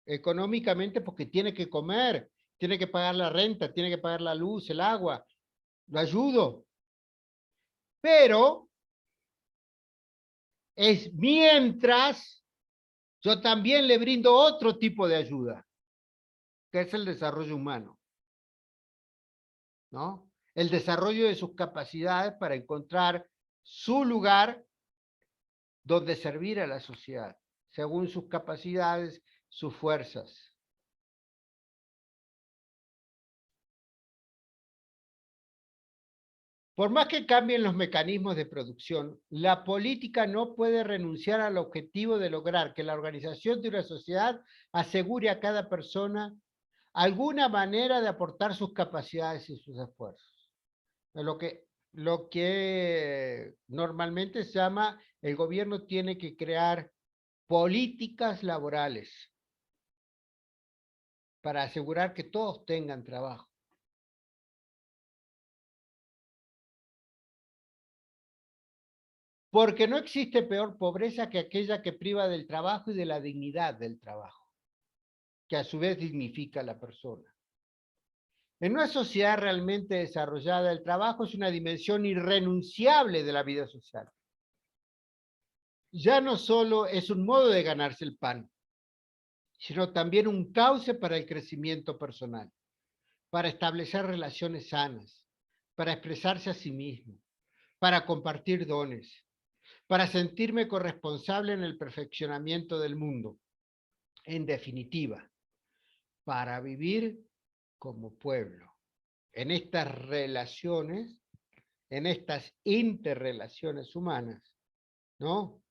económicamente porque tiene que comer, tiene que pagar la renta, tiene que pagar la luz, el agua, lo ayudo. Pero es mientras yo también le brindo otro tipo de ayuda, que es el desarrollo humano, ¿no? El desarrollo de sus capacidades para encontrar su lugar donde servir a la sociedad, según sus capacidades, sus fuerzas. Por más que cambien los mecanismos de producción, la política no puede renunciar al objetivo de lograr que la organización de una sociedad asegure a cada persona alguna manera de aportar sus capacidades y sus esfuerzos. Lo que normalmente se llama el gobierno tiene que crear políticas laborales para asegurar que todos tengan trabajo. Porque no existe peor pobreza que aquella que priva del trabajo y de la dignidad del trabajo, que a su vez dignifica a la persona. En una sociedad realmente desarrollada, el trabajo es una dimensión irrenunciable de la vida social. Ya no solo es un modo de ganarse el pan, sino también un cauce para el crecimiento personal, para establecer relaciones sanas, para expresarse a sí mismo, para compartir dones, para sentirme corresponsable en el perfeccionamiento del mundo. En definitiva, para vivir como pueblo, en estas relaciones, en estas interrelaciones humanas, ¿no?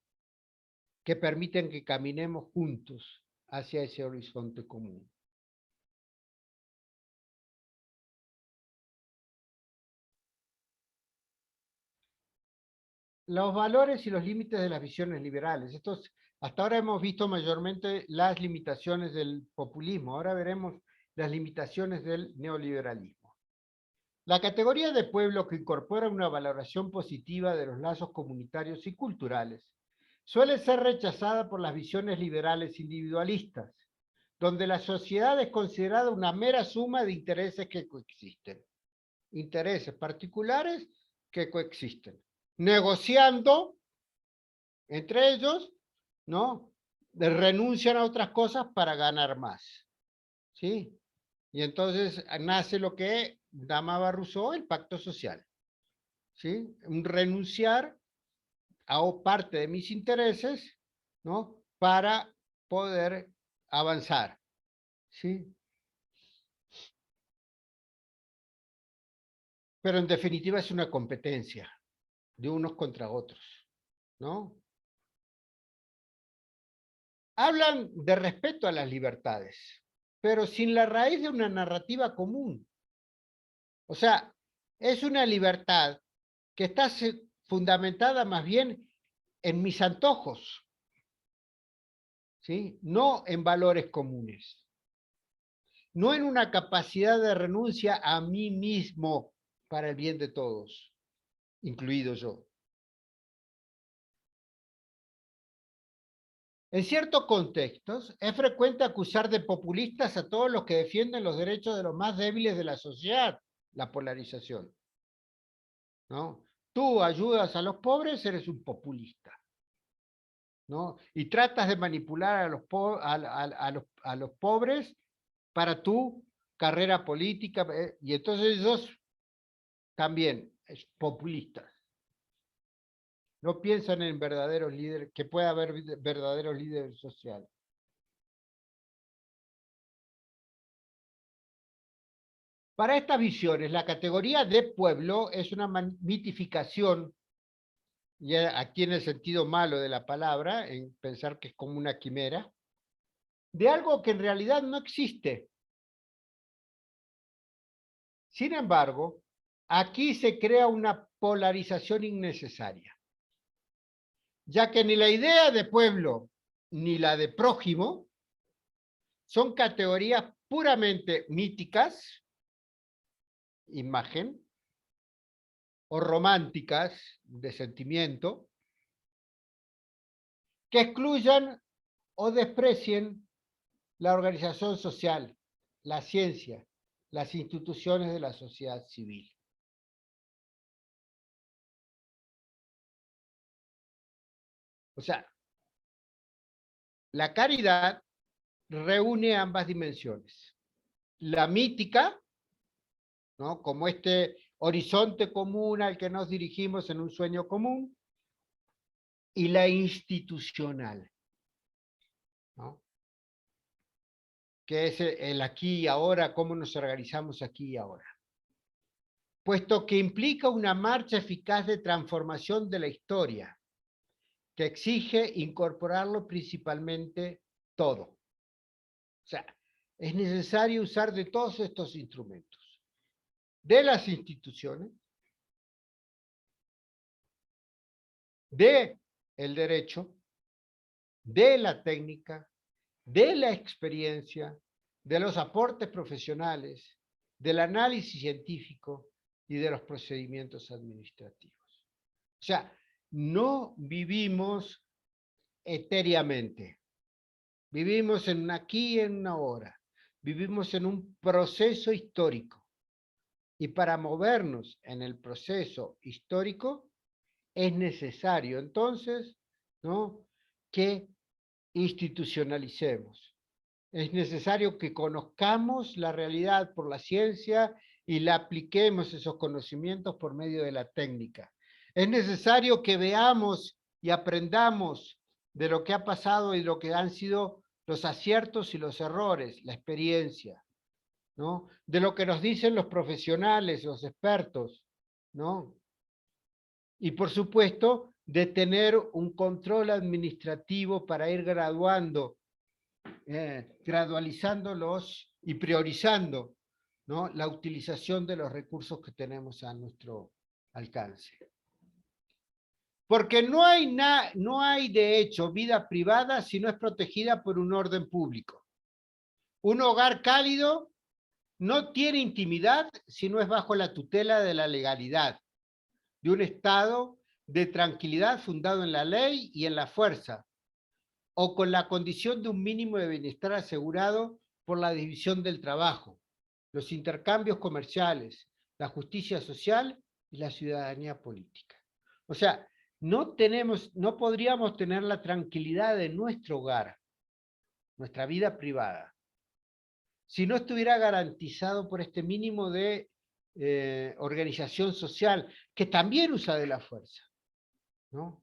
Que permiten que caminemos juntos hacia ese horizonte común. los valores y los límites de las visiones liberales. Hasta ahora hemos visto mayormente las limitaciones del populismo, ahora veremos las limitaciones del neoliberalismo. La categoría de pueblo que incorpora una valoración positiva de los lazos comunitarios y culturales suele ser rechazada por las visiones liberales individualistas, donde la sociedad es considerada una mera suma de intereses que coexisten. Intereses particulares que coexisten, negociando entre ellos, ¿no? Renuncian a otras cosas para ganar más, ¿sí? Y entonces nace lo que llamaba Rousseau el pacto social, ¿sí? Un renunciar a parte de mis intereses, ¿no? Para poder avanzar, ¿sí? Pero en definitiva es una competencia de unos contra otros, ¿no? Hablan de respeto a las libertades, pero sin la raíz de una narrativa común. O sea, es una libertad que está fundamentada más bien en mis antojos, ¿sí? No en valores comunes, no en una capacidad de renuncia a mí mismo para el bien de todos, incluido yo. En ciertos contextos, es frecuente acusar de populistas a todos los que defienden los derechos de los más débiles de la sociedad, la polarización, ¿no? Tú ayudas a los pobres, eres un populista, ¿no? Y tratas de manipular a los pobres para tu carrera política, y entonces ellos también es populistas. No piensan en verdaderos líderes, que pueda haber verdaderos líderes sociales. Para estas visiones, la categoría de pueblo es una mitificación, ya aquí en el sentido malo de la palabra, en pensar que es como una quimera, de algo que en realidad no existe. Sin embargo, aquí se crea una polarización innecesaria, ya que ni la idea de pueblo ni la de prójimo son categorías puramente míticas, imagen, o románticas de sentimiento, que excluyan o desprecien la organización social, la ciencia, las instituciones de la sociedad civil. O sea, la caridad reúne ambas dimensiones. La mítica, ¿no? Como este horizonte común al que nos dirigimos en un sueño común, y la institucional, ¿no? Que es el aquí y ahora, cómo nos organizamos aquí y ahora. Puesto que implica una marcha eficaz de transformación de la historia, que exige incorporarlo principalmente todo. O sea, es necesario usar de todos estos instrumentos, de las instituciones, de el derecho, de la técnica, de la experiencia, de los aportes profesionales, del análisis científico y de los procedimientos administrativos. O sea, no vivimos etéreamente, vivimos en un aquí y en una ahora, vivimos en un proceso histórico. Y para movernos en el proceso histórico es necesario entonces, ¿no?, que institucionalicemos. Es necesario que conozcamos la realidad por la ciencia y la apliquemos esos conocimientos por medio de la técnica. Es necesario que veamos y aprendamos de lo que ha pasado y lo que han sido los aciertos y los errores, la experiencia, ¿no? De lo que nos dicen los profesionales, los expertos, ¿no? Y por supuesto, de tener un control administrativo para ir gradualizándolos y priorizando, ¿no?, la utilización de los recursos que tenemos a nuestro alcance. Porque no hay de hecho vida privada si no es protegida por un orden público. Un hogar cálido no tiene intimidad si no es bajo la tutela de la legalidad, de un estado de tranquilidad fundado en la ley y en la fuerza, o con la condición de un mínimo de bienestar asegurado por la división del trabajo, los intercambios comerciales, la justicia social y la ciudadanía política. O sea, no podríamos tener la tranquilidad de nuestro hogar, nuestra vida privada, si no estuviera garantizado por este mínimo de organización social, que también usa de la fuerza, ¿no?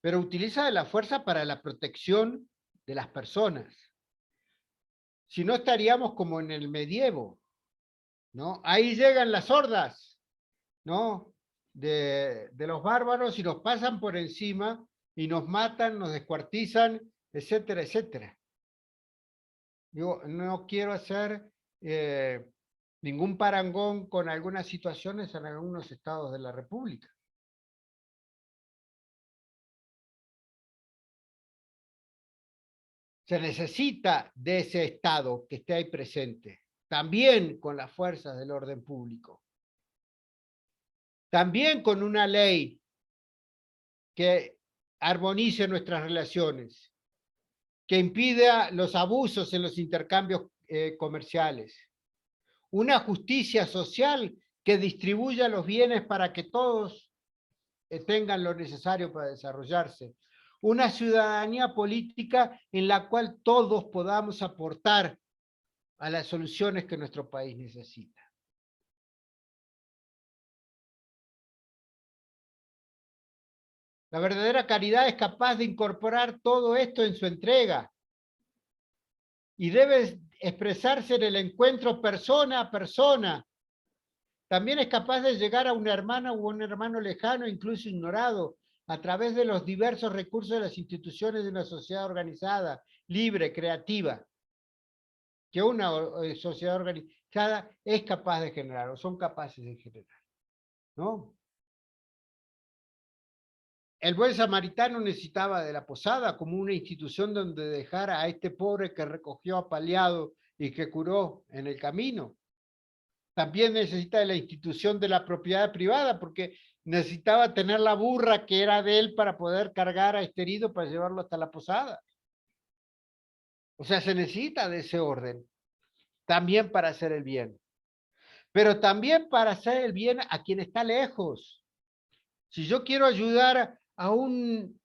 Pero utiliza de la fuerza para la protección de las personas. Si no, estaríamos como en el medievo, ¿no? Ahí llegan las hordas, ¿no? De los bárbaros y nos pasan por encima y nos matan, nos descuartizan, etcétera, etcétera. Yo no quiero hacer ningún parangón con algunas situaciones en algunos estados de la República. Se necesita de ese estado que esté ahí presente, también con las fuerzas del orden público, también con una ley que armonice nuestras relaciones, que impida los abusos en los intercambios comerciales, una justicia social que distribuya los bienes para que todos tengan lo necesario para desarrollarse, una ciudadanía política en la cual todos podamos aportar a las soluciones que nuestro país necesita. La verdadera caridad es capaz de incorporar todo esto en su entrega y debe expresarse en el encuentro persona a persona. También es capaz de llegar a una hermana o un hermano lejano, incluso ignorado, a través de los diversos recursos de las instituciones de una sociedad organizada, libre, creativa, que una sociedad organizada es capaz de generar, o son capaces de generar, ¿no? El buen samaritano necesitaba de la posada como una institución donde dejara a este pobre que recogió apaleado y que curó en el camino. También necesita de la institución de la propiedad privada porque necesitaba tener la burra que era de él para poder cargar a este herido para llevarlo hasta la posada. O sea, se necesita de ese orden también para hacer el bien. Pero también para hacer el bien a quien está lejos. Si yo quiero ayudar a un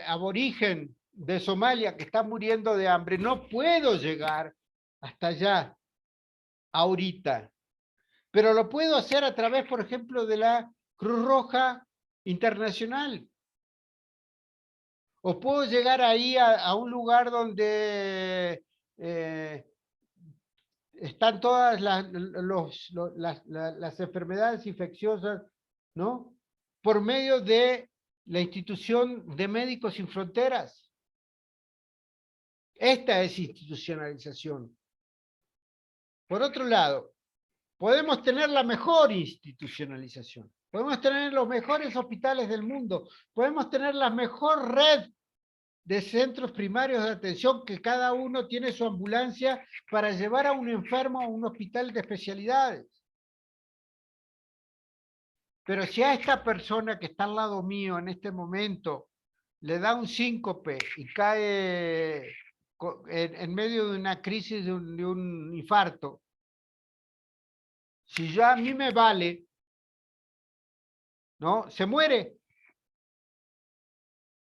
aborigen de Somalia que está muriendo de hambre, no puedo llegar hasta allá ahorita, pero lo puedo hacer a través, por ejemplo, de la Cruz Roja Internacional. O puedo llegar ahí a un lugar donde están todas las enfermedades infecciosas, ¿no? Por medio de la institución de Médicos Sin Fronteras. Esta es institucionalización. Por otro lado, podemos tener la mejor institucionalización. Podemos tener los mejores hospitales del mundo. Podemos tener la mejor red de centros primarios de atención que cada uno tiene su ambulancia para llevar a un enfermo a un hospital de especialidades. Pero si a esta persona que está al lado mío en este momento le da un síncope y cae en medio de una crisis de un infarto, si ya a mí me vale, ¿no? Se muere.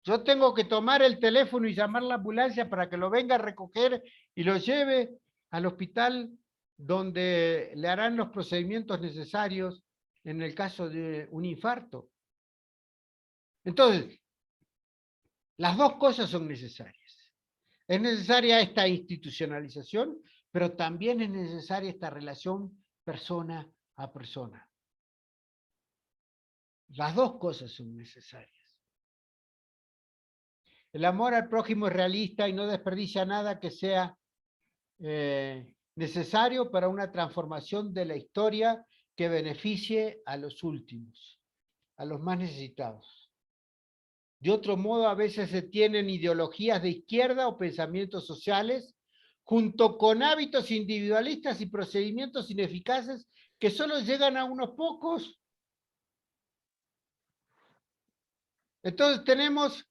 Yo tengo que tomar el teléfono y llamar a la ambulancia para que lo venga a recoger y lo lleve al hospital donde le harán los procedimientos necesarios en el caso de un infarto. Entonces, las dos cosas son necesarias. Es necesaria esta institucionalización, pero también es necesaria esta relación persona a persona. Las dos cosas son necesarias. El amor al prójimo es realista y no desperdicia nada que sea necesario para una transformación de la historia que beneficie a los últimos, a los más necesitados. De otro modo, a veces se tienen ideologías de izquierda o pensamientos sociales junto con hábitos individualistas y procedimientos ineficaces que solo llegan a unos pocos. Entonces tenemos,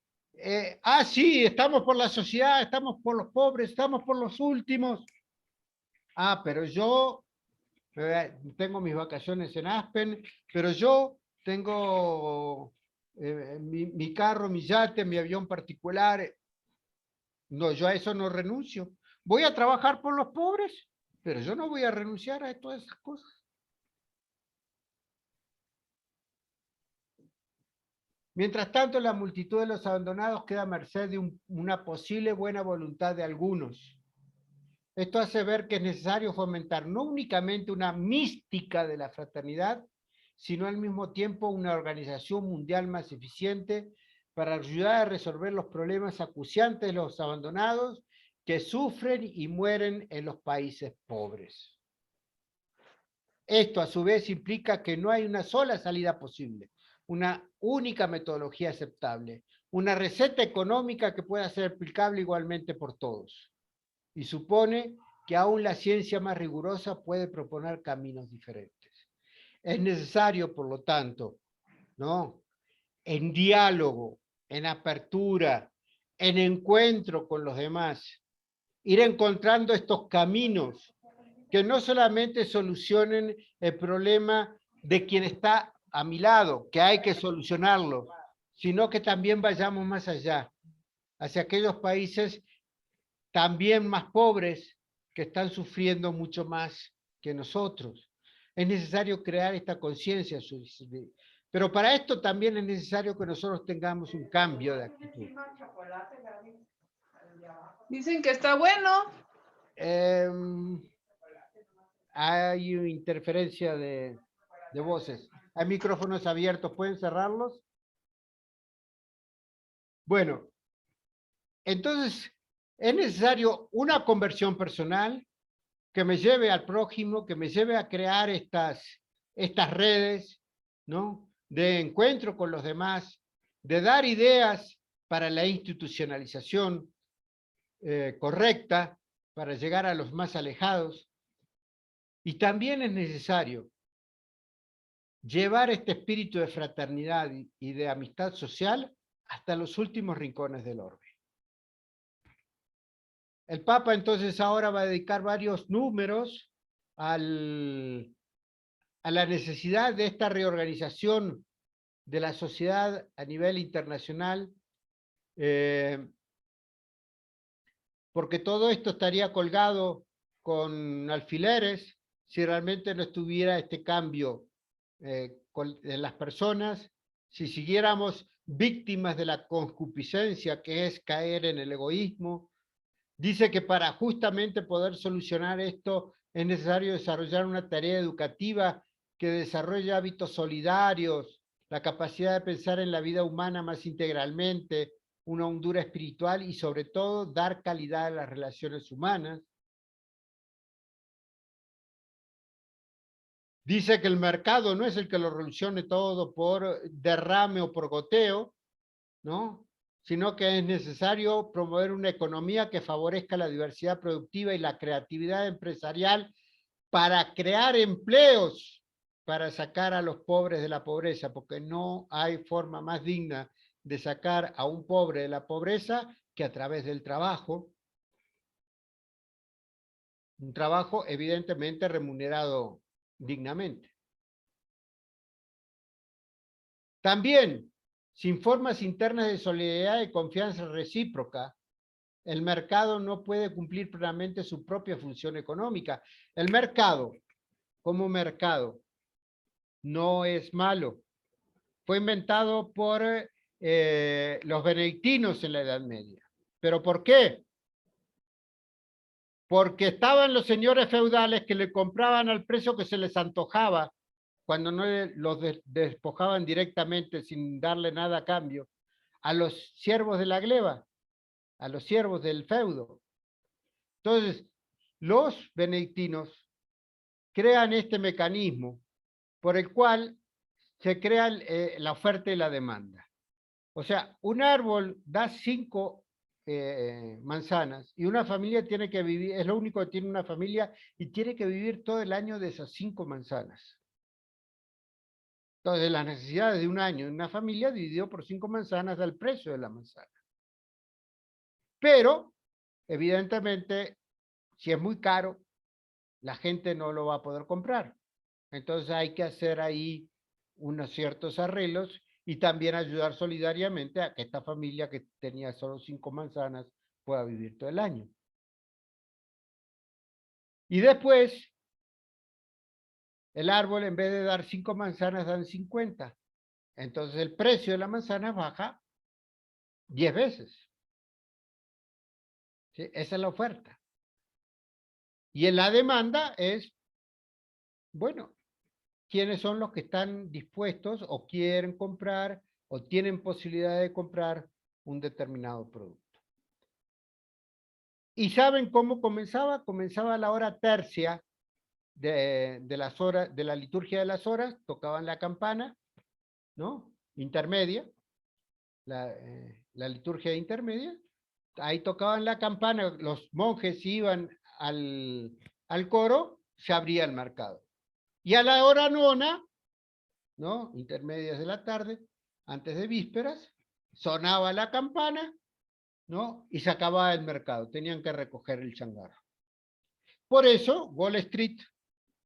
sí, estamos por la sociedad, estamos por los pobres, estamos por los últimos. Pero yo tengo mis vacaciones en Aspen, pero yo tengo mi carro, mi yate, mi avión particular. No, yo a eso no renuncio. Voy a trabajar por los pobres, pero yo no voy a renunciar a todas esas cosas. Mientras tanto, la multitud de los abandonados queda a merced de una posible buena voluntad de algunos. Esto hace ver que es necesario fomentar no únicamente una mística de la fraternidad, sino al mismo tiempo una organización mundial más eficiente para ayudar a resolver los problemas acuciantes de los abandonados que sufren y mueren en los países pobres. Esto a su vez implica que no hay una sola salida posible, una única metodología aceptable, una receta económica que pueda ser aplicable igualmente por todos. Y supone que aún la ciencia más rigurosa puede proponer caminos diferentes. Es necesario, por lo tanto, ¿no?, en diálogo, en apertura, en encuentro con los demás, ir encontrando estos caminos que no solamente solucionen el problema de quien está a mi lado, que hay que solucionarlo, sino que también vayamos más allá, hacia aquellos países también más pobres que están sufriendo mucho más que nosotros. Es necesario crear esta conciencia, pero para esto también es necesario que nosotros tengamos un cambio de actitud. Dicen que está bueno. Hay interferencia de voces. Hay micrófonos abiertos, ¿pueden cerrarlos? Bueno, entonces es necesario una conversión personal que me lleve al prójimo, que me lleve a crear estas redes, ¿no?, de encuentro con los demás, de dar ideas para la institucionalización correcta, para llegar a los más alejados. Y también es necesario llevar este espíritu de fraternidad y de amistad social hasta los últimos rincones del orbe. El Papa entonces ahora va a dedicar varios números a la necesidad de esta reorganización de la sociedad a nivel internacional, porque todo esto estaría colgado con alfileres si realmente no estuviera este cambio en las personas, si siguiéramos víctimas de la concupiscencia, que es caer en el egoísmo. Dice que para justamente poder solucionar esto es necesario desarrollar una tarea educativa que desarrolle hábitos solidarios, la capacidad de pensar en la vida humana más integralmente, una hondura espiritual y sobre todo dar calidad a las relaciones humanas. Dice que el mercado no es el que lo revolucione todo por derrame o por goteo, ¿no?, sino que es necesario promover una economía que favorezca la diversidad productiva y la creatividad empresarial para crear empleos, para sacar a los pobres de la pobreza, porque no hay forma más digna de sacar a un pobre de la pobreza que a través del trabajo. Un trabajo evidentemente remunerado dignamente. También, sin formas internas de solidaridad y confianza recíproca, el mercado no puede cumplir plenamente su propia función económica. El mercado, como mercado, no es malo. Fue inventado por los benedictinos en la Edad Media. ¿Pero por qué? Porque estaban los señores feudales que le compraban al precio que se les antojaba, cuando no los despojaban directamente sin darle nada a cambio, a los siervos de la gleba, a los siervos del feudo. Entonces, los benedictinos crean este mecanismo por el cual se crea la oferta y la demanda. O sea, un árbol da 5 manzanas y una familia tiene que vivir, es lo único que tiene una familia y tiene que vivir todo el año de esas 5 manzanas. Entonces, las necesidades de un año en una familia dividido por 5 manzanas da el precio de la manzana. Pero, evidentemente, si es muy caro, la gente no lo va a poder comprar. Entonces hay que hacer ahí unos ciertos arreglos y también ayudar solidariamente a que esta familia que tenía solo 5 manzanas pueda vivir todo el año. Y después, el árbol en vez de dar 5 manzanas, dan 50. Entonces el precio de la manzana baja 10 veces. ¿Sí? Esa es la oferta. Y en la demanda es, bueno, quiénes son los que están dispuestos o quieren comprar o tienen posibilidad de comprar un determinado producto. ¿Y saben cómo comenzaba? Comenzaba a la hora tercia de las horas, de la liturgia de las horas, tocaban la campana, ¿no? Intermedia, la liturgia intermedia, ahí tocaban la campana, los monjes iban al coro, se abría el mercado. Y a la hora nona, ¿no? Intermedias de la tarde, antes de vísperas, sonaba la campana, ¿no? Y se acababa el mercado, tenían que recoger el changarro. Por eso, Wall Street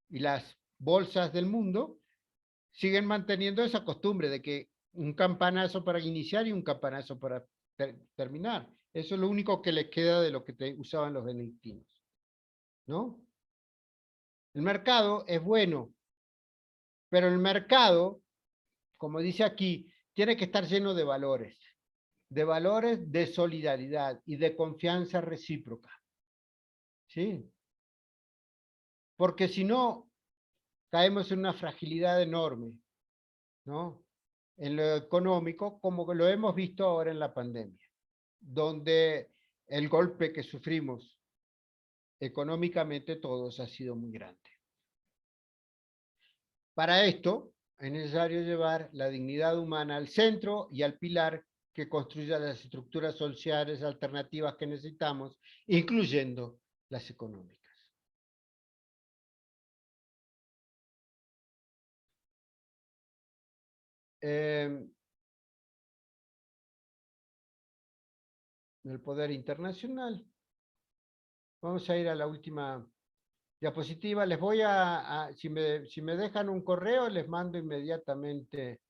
y las bolsas del mundo siguen manteniendo esa costumbre de que un campanazo para iniciar y un campanazo para terminar. Eso es lo único que les queda de lo que usaban los benedictinos, ¿no? El mercado es bueno, pero el mercado, como dice aquí, tiene que estar lleno de valores de solidaridad y de confianza recíproca, ¿sí? Porque si no, caemos en una fragilidad enorme, ¿no? En lo económico, como lo hemos visto ahora en la pandemia, donde el golpe que sufrimos económicamente todos ha sido muy grande. Para esto es necesario llevar la dignidad humana al centro y al pilar que construya las estructuras sociales alternativas que necesitamos, incluyendo las económicas. El poder internacional. Vamos a ir a la última diapositiva. Les voy si me dejan un correo, les mando inmediatamente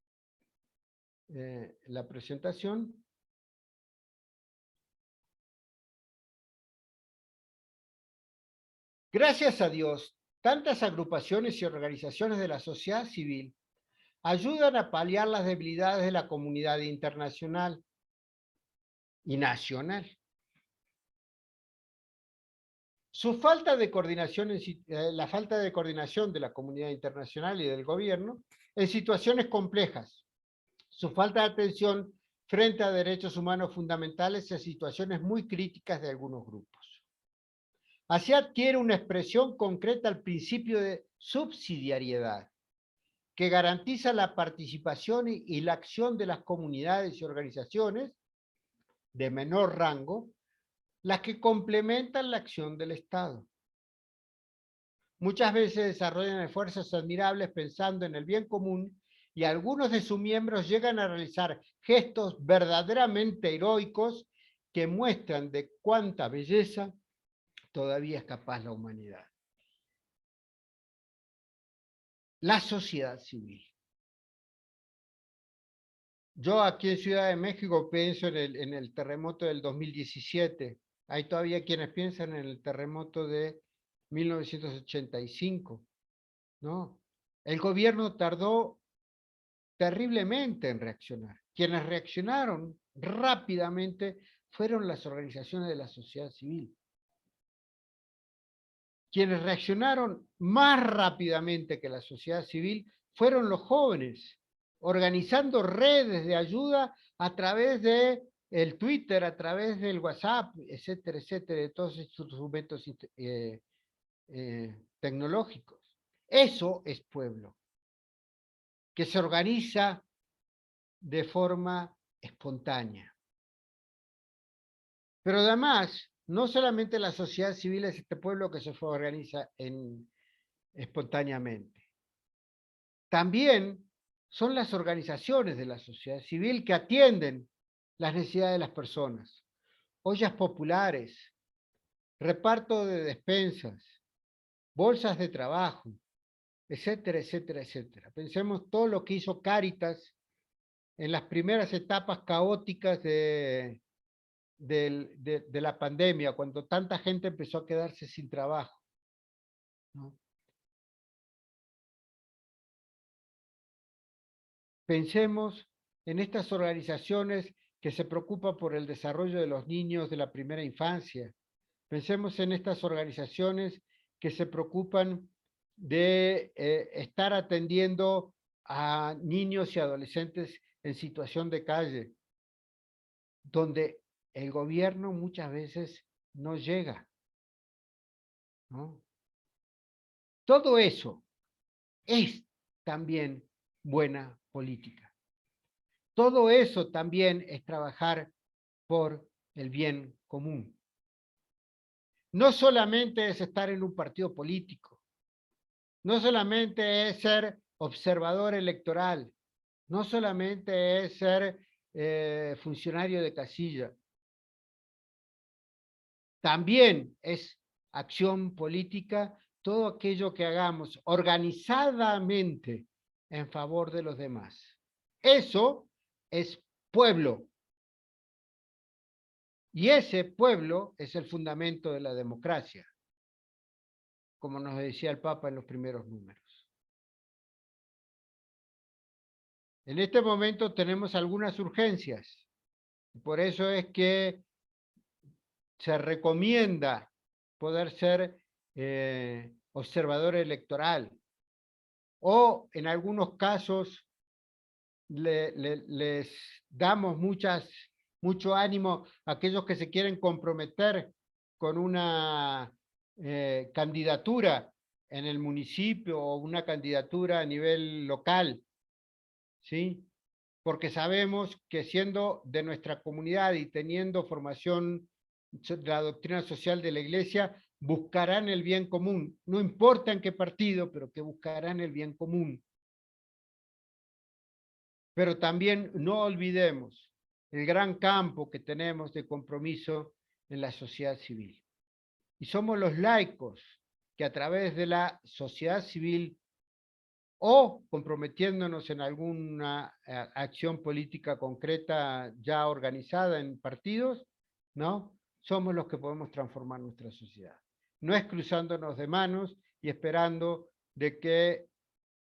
la presentación. Gracias a Dios, tantas agrupaciones y organizaciones de la sociedad civil ayudan a paliar las debilidades de la comunidad internacional y nacional. Su falta de coordinación, la falta de coordinación de la comunidad internacional y del gobierno en situaciones complejas, su falta de atención frente a derechos humanos fundamentales en situaciones muy críticas de algunos grupos. Así adquiere una expresión concreta al principio de subsidiariedad, que garantiza la participación y la acción de las comunidades y organizaciones de menor rango, las que complementan la acción del Estado. Muchas veces desarrollan esfuerzos admirables pensando en el bien común y algunos de sus miembros llegan a realizar gestos verdaderamente heroicos que muestran de cuánta belleza todavía es capaz la humanidad. La sociedad civil. Yo aquí en Ciudad de México pienso en el terremoto del 2017. Hay todavía quienes piensan en el terremoto de 1985, ¿no? El gobierno tardó terriblemente en reaccionar. Quienes reaccionaron rápidamente fueron las organizaciones de la sociedad civil. Quienes reaccionaron más rápidamente que la sociedad civil fueron los jóvenes, organizando redes de ayuda a través de el Twitter, a través del WhatsApp, etcétera, etcétera, de todos estos instrumentos tecnológicos. Eso es pueblo. que se organiza de forma espontánea. Pero además, no solamente la sociedad civil es este pueblo que se organiza espontáneamente. También son las organizaciones de la sociedad civil que atienden las necesidades de las personas. Ollas populares, reparto de despensas, bolsas de trabajo, etcétera, etcétera, etcétera. Pensemos todo lo que hizo Cáritas en las primeras etapas caóticas de la pandemia, cuando tanta gente empezó a quedarse sin trabajo, ¿no? Pensemos en estas organizaciones que se preocupan por el desarrollo de los niños de la primera infancia. Pensemos en estas organizaciones que se preocupan de estar atendiendo a niños y adolescentes en situación de calle, donde el gobierno muchas veces no llega, ¿no? Todo eso es también buena política. Todo eso también es trabajar por el bien común. No solamente es estar en un partido político, no solamente es ser observador electoral, no solamente es ser funcionario de casilla, también es acción política todo aquello que hagamos organizadamente en favor de los demás. Eso es pueblo. Y ese pueblo es el fundamento de la democracia, como nos decía el Papa en los primeros números. En este momento tenemos algunas urgencias. Por eso es que se recomienda poder ser observador electoral. O en algunos casos les damos mucho ánimo a aquellos que se quieren comprometer con una candidatura en el municipio o una candidatura a nivel local, ¿sí? Porque sabemos que siendo de nuestra comunidad y teniendo formación de la doctrina social de la Iglesia, buscarán el bien común, no importa en qué partido, pero que buscarán el bien común. Pero también no olvidemos el gran campo que tenemos de compromiso en la sociedad civil. Y somos los laicos que a través de la sociedad civil o comprometiéndonos en alguna acción política concreta ya organizada en partidos, ¿no? Somos los que podemos transformar nuestra sociedad. No es cruzándonos de manos y esperando de que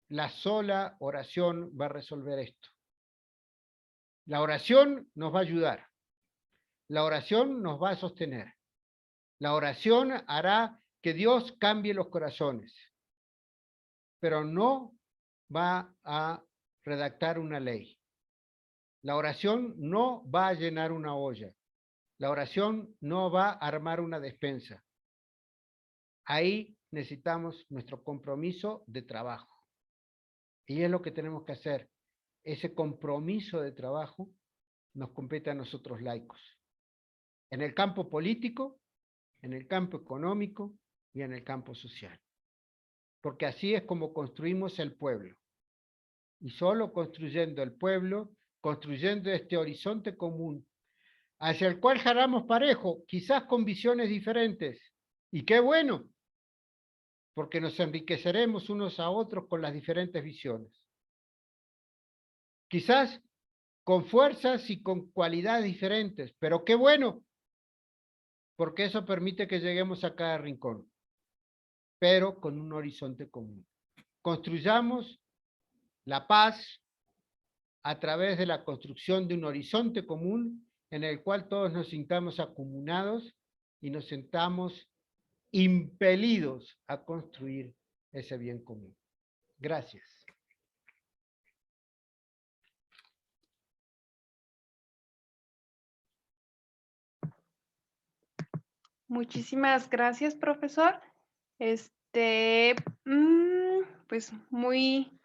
la sola oración va a resolver esto. La oración nos va a ayudar. La oración nos va a sostener. La oración hará que Dios cambie los corazones, pero no va a redactar una ley. La oración no va a llenar una olla. La oración no va a armar una despensa. Ahí necesitamos nuestro compromiso de trabajo. Y es lo que tenemos que hacer. Ese compromiso de trabajo nos compete a nosotros laicos. En el campo político, en el campo económico y en el campo social. Porque así es como construimos el pueblo. Y solo construyendo el pueblo, construyendo este horizonte común, hacia el cual jalamos parejo, quizás con visiones diferentes. Y qué bueno, porque nos enriqueceremos unos a otros con las diferentes visiones. Quizás con fuerzas y con cualidades diferentes, pero qué bueno, porque eso permite que lleguemos a cada rincón, pero con un horizonte común. Construyamos la paz a través de la construcción de un horizonte común en el cual todos nos sintamos acumulados y nos sintamos impelidos a construir ese bien común. Gracias. Muchísimas gracias, profesor. Pues muy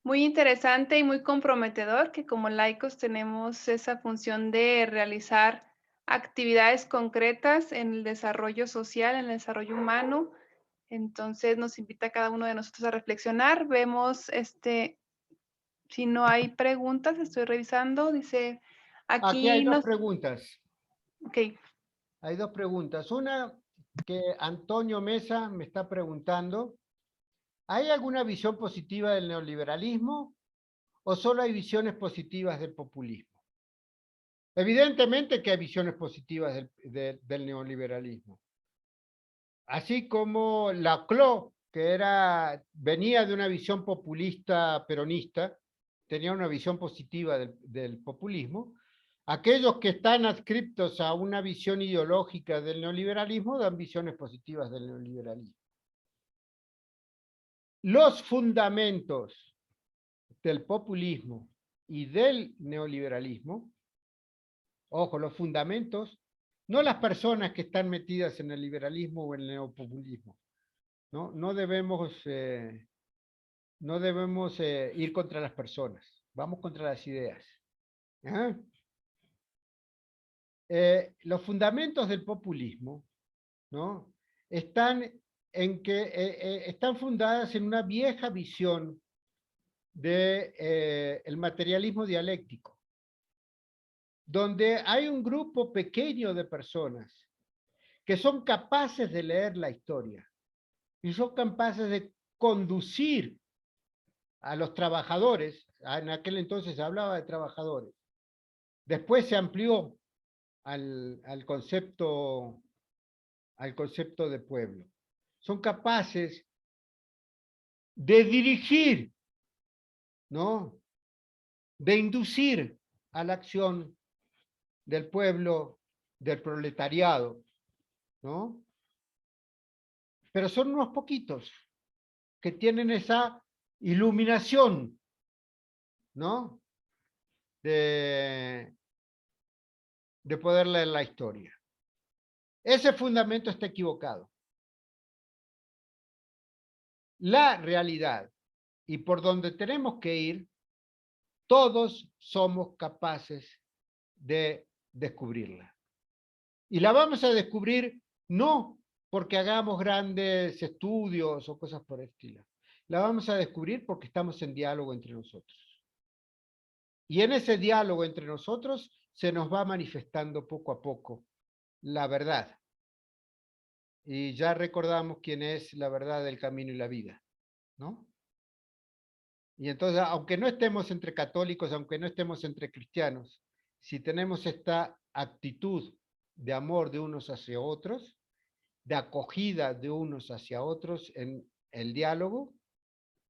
Muy interesante y muy comprometedor que como laicos tenemos esa función de realizar actividades concretas en el desarrollo social, en el desarrollo humano. Entonces nos invita a cada uno de nosotros a reflexionar. Vemos, si no hay preguntas, estoy revisando, dice Aquí hay aquí dos nos, preguntas. ok, Hay dos preguntas. Una que Antonio Mesa me está preguntando, ¿hay alguna visión positiva del neoliberalismo o solo hay visiones positivas del populismo? Evidentemente que hay visiones positivas del neoliberalismo. Así como Laclau, que venía de una visión populista peronista, tenía una visión positiva del populismo, aquellos que están adscriptos a una visión ideológica del neoliberalismo dan visiones positivas del neoliberalismo. Los fundamentos del populismo y del neoliberalismo, ojo, los fundamentos, no las personas que están metidas en el liberalismo o en el neopopulismo, ¿no? No debemos ir contra las personas, vamos contra las ideas. ¿Ah? Los fundamentos del populismo, ¿no? están están fundadas en una vieja visión del materialismo dialéctico, donde hay un grupo pequeño de personas que son capaces de leer la historia y son capaces de conducir a los trabajadores. En aquel entonces se hablaba de trabajadores, después se amplió al concepto de pueblo. Son capaces de dirigir, ¿no? De inducir a la acción del pueblo, del proletariado, ¿no? Pero son unos poquitos que tienen esa iluminación, ¿no? De, de poder leer la historia. Ese fundamento está equivocado. La realidad y por donde tenemos que ir, todos somos capaces de descubrirla. Y la vamos a descubrir no porque hagamos grandes estudios o cosas por el estilo. La vamos a descubrir porque estamos en diálogo entre nosotros. Y en ese diálogo entre nosotros se nos va manifestando poco a poco la verdad. Y ya recordamos quién es la verdad, el camino y la vida, ¿no? Y entonces, aunque no estemos entre católicos, aunque no estemos entre cristianos, si tenemos esta actitud de amor de unos hacia otros, de acogida de unos hacia otros en el diálogo,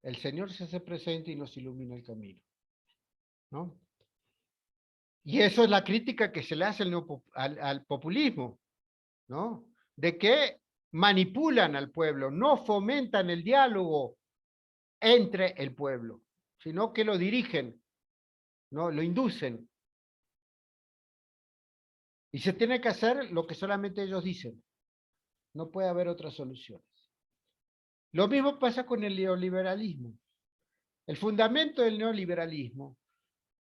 el Señor se hace presente y nos ilumina el camino, ¿no? Y eso es la crítica que se le hace al populismo, ¿no? De que manipulan al pueblo, no fomentan el diálogo entre el pueblo, sino que lo dirigen, ¿no? Lo inducen. Y se tiene que hacer lo que solamente ellos dicen. No puede haber otras soluciones. Lo mismo pasa con el neoliberalismo. El fundamento del neoliberalismo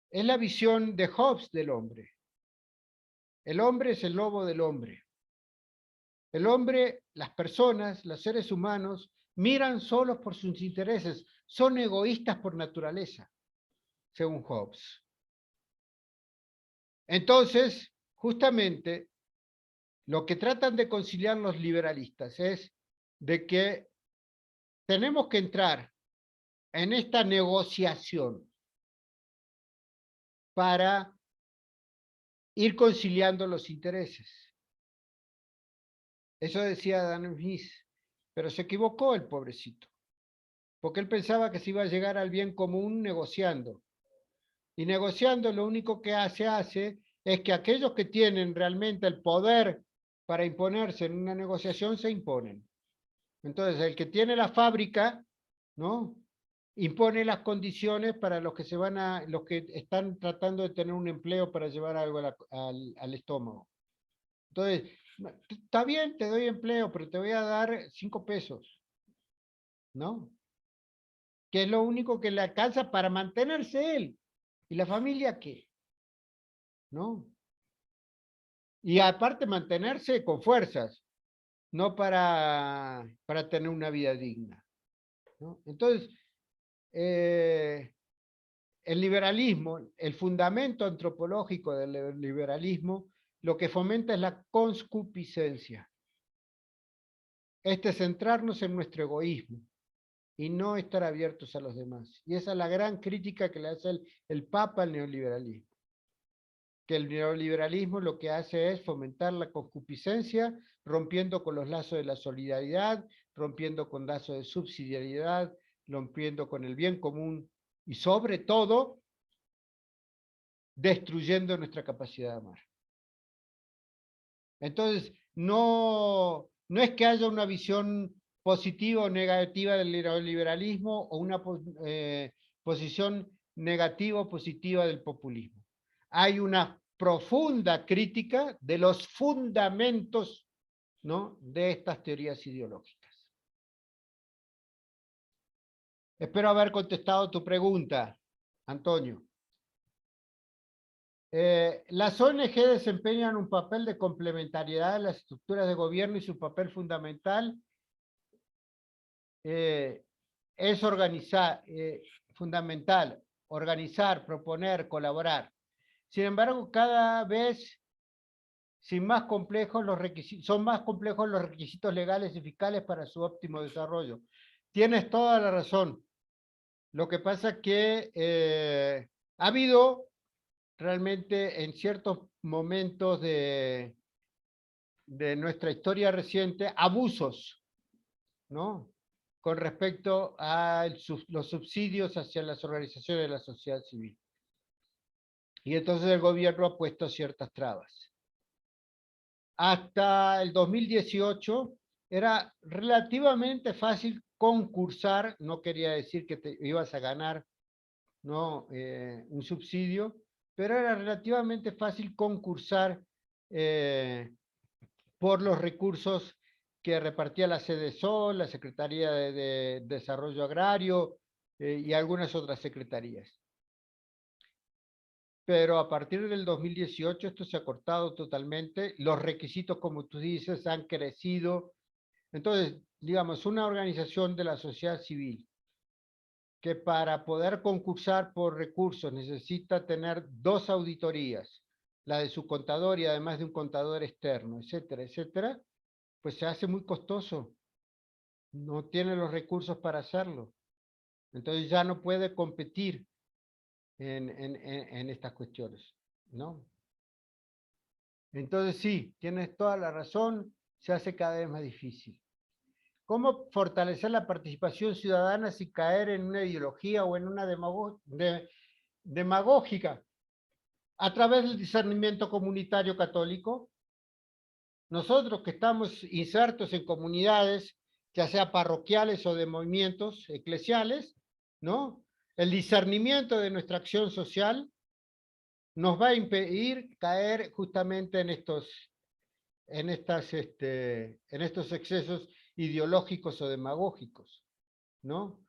es la visión de Hobbes del hombre. El hombre es el lobo del hombre. El hombre, las personas, los seres humanos, miran solos por sus intereses, son egoístas por naturaleza, según Hobbes. Entonces, justamente, lo que tratan de conciliar los liberalistas es de que tenemos que entrar en esta negociación para ir conciliando los intereses. Eso decía Adam Smith, pero se equivocó el pobrecito, porque él pensaba que se iba a llegar al bien común negociando. Y negociando lo único que hace es que aquellos que tienen realmente el poder para imponerse en una negociación se imponen. Entonces, el que tiene la fábrica, ¿no? Impone las condiciones para los que están tratando de tener un empleo para llevar algo al estómago. Entonces, está bien, te doy empleo, pero te voy a dar 5 pesos, ¿no? que es lo único que le alcanza para mantenerse él. ¿Y la familia qué? ¿No? Y aparte mantenerse con fuerzas, no para tener una vida digna, ¿no? Entonces, el liberalismo, el fundamento antropológico del liberalismo, lo que fomenta es la concupiscencia. Centrarnos en nuestro egoísmo y no estar abiertos a los demás. Y esa es la gran crítica que le hace el Papa al neoliberalismo. Que el neoliberalismo lo que hace es fomentar la concupiscencia, rompiendo con los lazos de la solidaridad, rompiendo con lazos de subsidiariedad, rompiendo con el bien común y sobre todo destruyendo nuestra capacidad de amar. Entonces, no es que haya una visión positiva o negativa del neoliberalismo o una posición negativa o positiva del populismo. Hay una profunda crítica de los fundamentos, ¿no?, de estas teorías ideológicas. Espero haber contestado tu pregunta, Antonio. Las ONG desempeñan un papel de complementariedad en las estructuras de gobierno y su papel fundamental es fundamental, organizar, proponer, colaborar. Sin embargo, cada vez son más complejos los requisitos legales y fiscales para su óptimo desarrollo. Tienes toda la razón. Lo que pasa es que ha habido realmente en ciertos momentos de nuestra historia reciente abusos, ¿no?, con respecto a los subsidios hacia las organizaciones de la sociedad civil. Y entonces el gobierno ha puesto ciertas trabas. Hasta el 2018 era relativamente fácil concursar, no quería decir que te ibas a ganar, ¿no?, un subsidio, pero era relativamente fácil concursar por los recursos que repartía la CDSOL, la Secretaría de Desarrollo Agrario y algunas otras secretarías. Pero a partir del 2018 esto se ha cortado totalmente, los requisitos, como tú dices, han crecido. Entonces, digamos, una organización de la sociedad civil que para poder concursar por recursos necesita tener 2 auditorías, la de su contador y además de un contador externo, etcétera, etcétera, pues se hace muy costoso. No tiene los recursos para hacerlo. Entonces ya no puede competir en estas cuestiones, ¿no? Entonces sí, tienes toda la razón, se hace cada vez más difícil. ¿Cómo fortalecer la participación ciudadana sin caer en una ideología o en una demagógica? A través del discernimiento comunitario católico. Nosotros que estamos insertos en comunidades, ya sea parroquiales o de movimientos eclesiales, ¿no?, el discernimiento de nuestra acción social nos va a impedir caer justamente en estos excesos ideológicos o demagógicos, ¿no?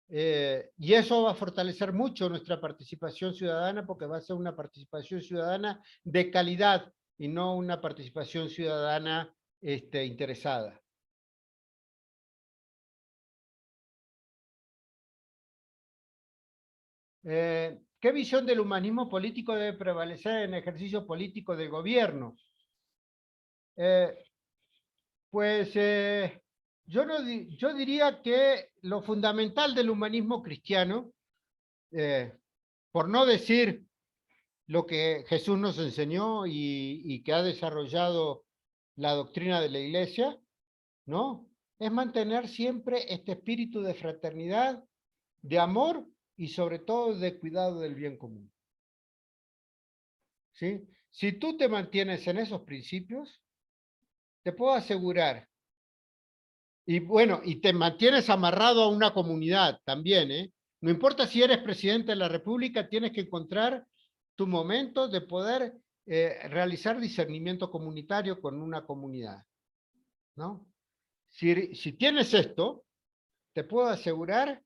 Y eso va a fortalecer mucho nuestra participación ciudadana porque va a ser una participación ciudadana de calidad y no una participación ciudadana interesada. ¿Qué visión del humanismo político debe prevalecer en el ejercicio político del gobierno? Yo diría que lo fundamental del humanismo cristiano, por no decir lo que Jesús nos enseñó y que ha desarrollado la doctrina de la Iglesia, ¿no?, es mantener siempre este espíritu de fraternidad, de amor y sobre todo de cuidado del bien común. ¿Sí? Si tú te mantienes en esos principios, te puedo asegurar, y bueno, y te mantienes amarrado a una comunidad también, ¿eh? No importa si eres presidente de la República, tienes que encontrar tu momento de poder realizar discernimiento comunitario con una comunidad, ¿no? Si tienes esto, te puedo asegurar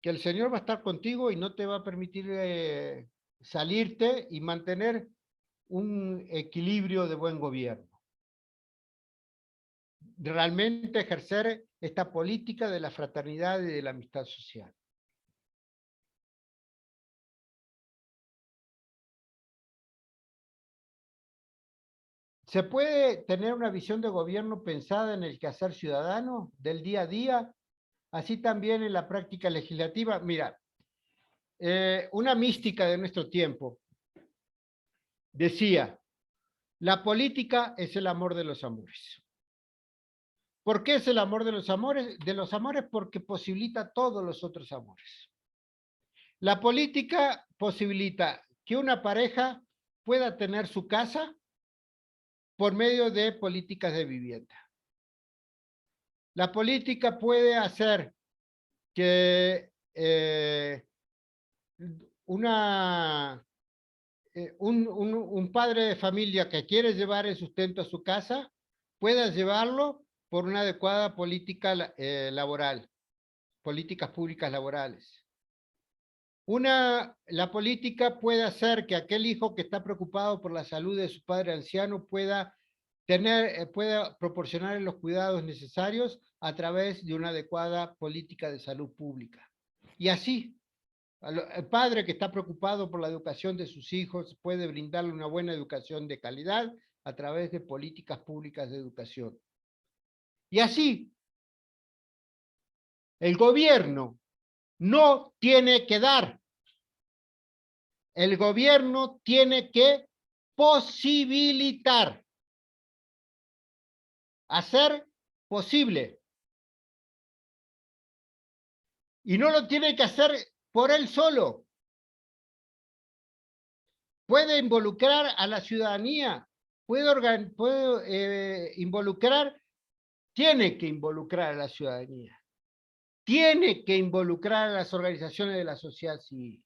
que el Señor va a estar contigo y no te va a permitir salirte y mantener un equilibrio de buen gobierno. Realmente ejercer esta política de la fraternidad y de la amistad social. ¿Se puede tener una visión de gobierno pensada en el quehacer ciudadano del día a día, así también en la práctica legislativa? Mira, una mística de nuestro tiempo decía, la política es el amor de los amores. ¿Por qué es el amor de los amores? De los amores porque posibilita todos los otros amores. La política posibilita que una pareja pueda tener su casa por medio de políticas de vivienda. La política puede hacer que un padre de familia que quiere llevar el sustento a su casa pueda llevarlo por una adecuada política laboral, políticas públicas laborales. La política puede hacer que aquel hijo que está preocupado por la salud de su padre anciano pueda proporcionar los cuidados necesarios a través de una adecuada política de salud pública. Y así, el padre que está preocupado por la educación de sus hijos puede brindarle una buena educación de calidad a través de políticas públicas de educación. Y así, el gobierno no tiene que dar. El gobierno tiene que posibilitar, hacer posible. Y no lo tiene que hacer por él solo. Puede involucrar a la ciudadanía, puede involucrar, tiene que involucrar a la ciudadanía, tiene que involucrar a las organizaciones de la sociedad civil.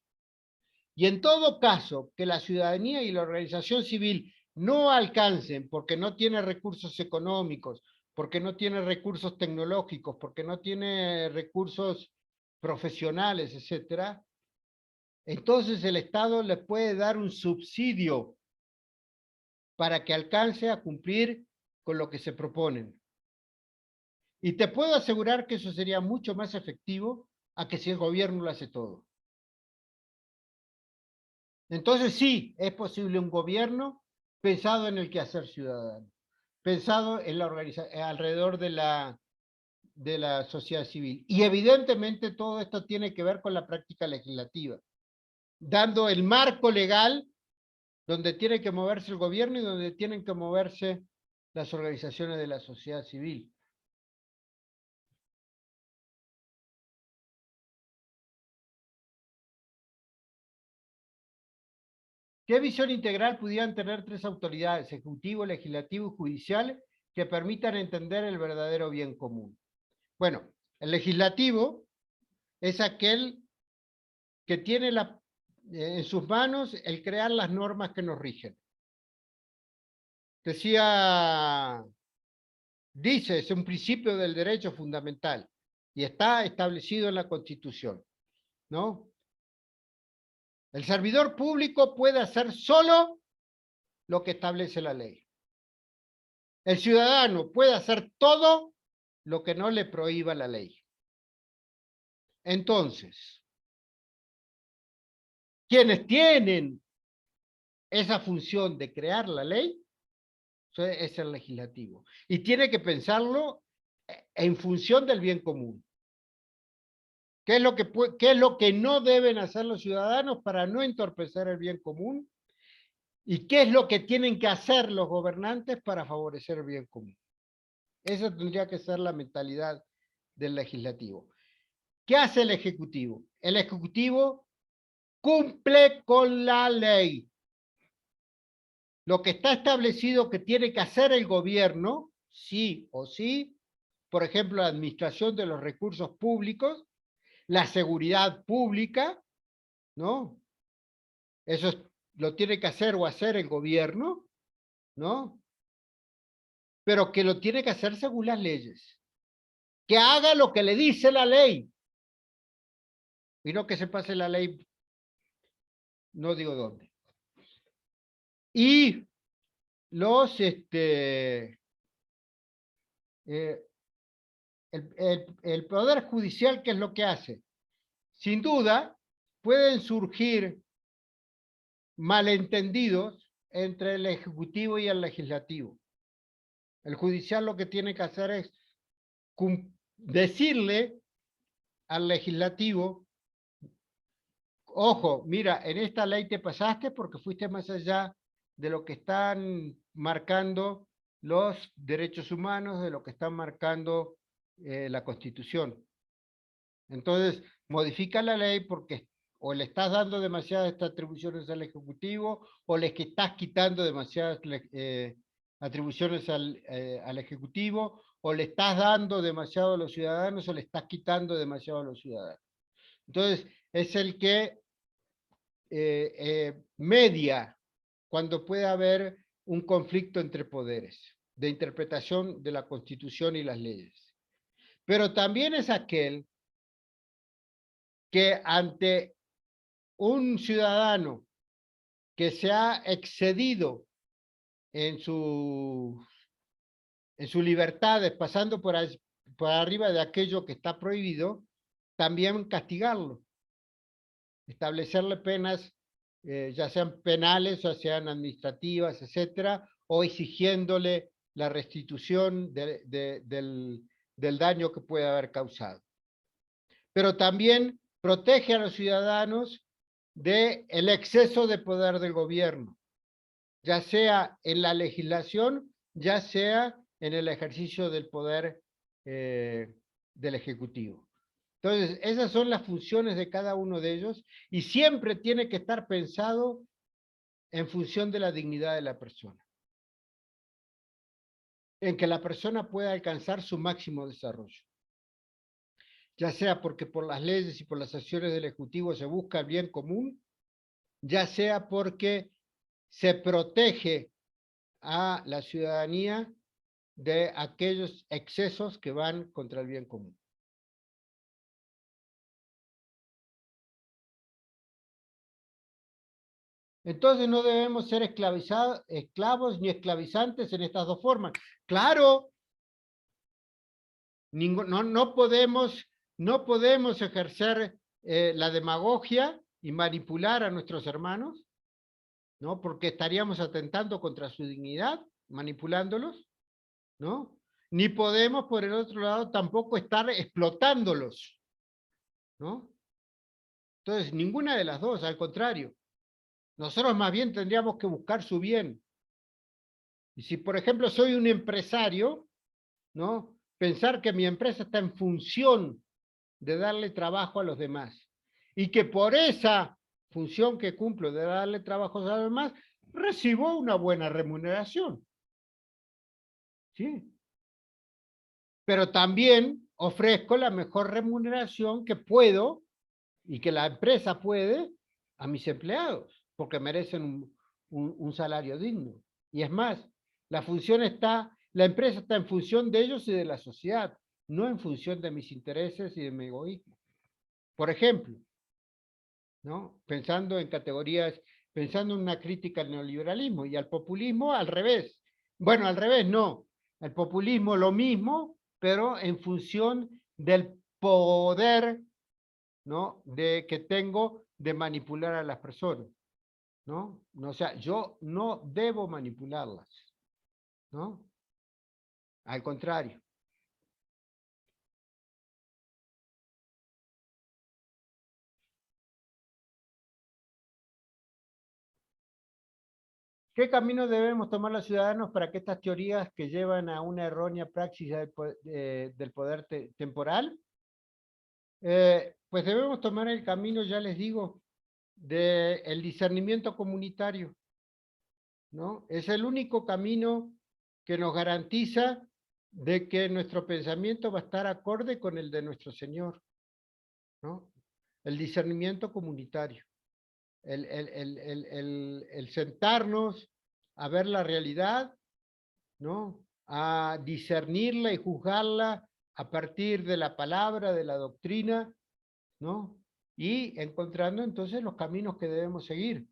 Y en todo caso, que la ciudadanía y la organización civil no alcancen porque no tiene recursos económicos, porque no tiene recursos tecnológicos, porque no tiene recursos profesionales, etcétera, entonces el Estado le puede dar un subsidio para que alcance a cumplir con lo que se proponen. Y te puedo asegurar que eso sería mucho más efectivo a que si el gobierno lo hace todo. Entonces sí, es posible un gobierno pensado en el quehacer ciudadano, pensado en la alrededor de la sociedad civil. Y evidentemente todo esto tiene que ver con la práctica legislativa, dando el marco legal donde tiene que moverse el gobierno y donde tienen que moverse las organizaciones de la sociedad civil. ¿Qué visión integral pudieran tener tres autoridades, ejecutivo, legislativo y judicial, que permitan entender el verdadero bien común? Bueno, el legislativo es aquel que tiene en sus manos el crear las normas que nos rigen. Dice, es un principio del derecho fundamental y está establecido en la Constitución, ¿no? El servidor público puede hacer solo lo que establece la ley. El ciudadano puede hacer todo lo que no le prohíba la ley. Entonces, quienes tienen esa función de crear la ley es el legislativo. Y tiene que pensarlo en función del bien común. ¿Qué es lo que no deben hacer los ciudadanos para no entorpecer el bien común? ¿Y qué es lo que tienen que hacer los gobernantes para favorecer el bien común? Esa tendría que ser la mentalidad del legislativo. ¿Qué hace el ejecutivo? El ejecutivo cumple con la ley. Lo que está establecido que tiene que hacer el gobierno, sí o sí, por ejemplo, la administración de los recursos públicos, la seguridad pública, ¿no? Eso lo tiene que hacer o hacer el gobierno, ¿no? Pero que lo tiene que hacer según las leyes. Que haga lo que le dice la ley. y no que se pase la ley, no digo dónde. Y los, el Poder Judicial, ¿qué es lo que hace? Sin duda, pueden surgir malentendidos entre el Ejecutivo y el Legislativo. El Judicial lo que tiene que hacer es decirle al Legislativo, ojo, mira, en esta ley te pasaste porque fuiste más allá de lo que están marcando los derechos humanos, de lo que están marcando la Constitución. Entonces, modifica la ley porque o le estás dando demasiadas atribuciones al Ejecutivo o le estás quitando demasiadas atribuciones al Ejecutivo, o le estás dando demasiado a los ciudadanos o le estás quitando demasiado a los ciudadanos. Entonces, es el que media cuando puede haber un conflicto entre poderes de interpretación de la Constitución y las leyes. Pero también es aquel que ante un ciudadano que se ha excedido en sus libertades, pasando por arriba de aquello que está prohibido, también castigarlo, establecerle penas, ya sean penales o sean administrativas, etcétera, o exigiéndole la restitución del daño que puede haber causado. Pero también protege a los ciudadanos del exceso de poder del gobierno, ya sea en la legislación, ya sea en el ejercicio del poder del Ejecutivo. Entonces, esas son las funciones de cada uno de ellos y siempre tiene que estar pensado en función de la dignidad de la persona, en que la persona pueda alcanzar su máximo desarrollo, ya sea porque por las leyes y por las acciones del Ejecutivo se busca el bien común, ya sea porque se protege a la ciudadanía de aquellos excesos que van contra el bien común. Entonces no debemos ser esclavos ni esclavizantes en estas dos formas. Claro, no podemos ejercer la demagogia y manipular a nuestros hermanos, ¿no? Porque estaríamos atentando contra su dignidad, manipulándolos, ¿no? Ni podemos, por el otro lado, tampoco estar explotándolos, ¿no? Entonces, ninguna de las dos, al contrario. Nosotros más bien tendríamos que buscar su bien. Y si, por ejemplo, soy un empresario, ¿no? Pensar que mi empresa está en función de darle trabajo a los demás. Y que por esa función que cumplo de darle trabajo a los demás, recibo una buena remuneración. ¿Sí? Pero también ofrezco la mejor remuneración que puedo y que la empresa puede a mis empleados, porque merecen un salario digno. Y es más, la empresa está en función de ellos y de la sociedad, no en función de mis intereses y de mi egoísmo. Por ejemplo, ¿no? Pensando en una crítica al neoliberalismo y al populismo al revés. Bueno, al revés no. El populismo lo mismo, pero en función del poder, ¿no? Que tengo de manipular a las personas, ¿no? O sea, yo no debo manipularlas, ¿no? Al contrario. ¿Qué camino debemos tomar los ciudadanos para que estas teorías que llevan a una errónea praxis del poder temporal? Pues debemos tomar el camino, ya les digo, del discernimiento comunitario, ¿no? Es el único camino que nos garantiza de que nuestro pensamiento va a estar acorde con el de nuestro Señor, ¿no? El discernimiento comunitario, el sentarnos a ver la realidad, ¿no? A discernirla y juzgarla a partir de la palabra, de la doctrina, ¿no? y encontrando entonces los caminos que debemos seguir.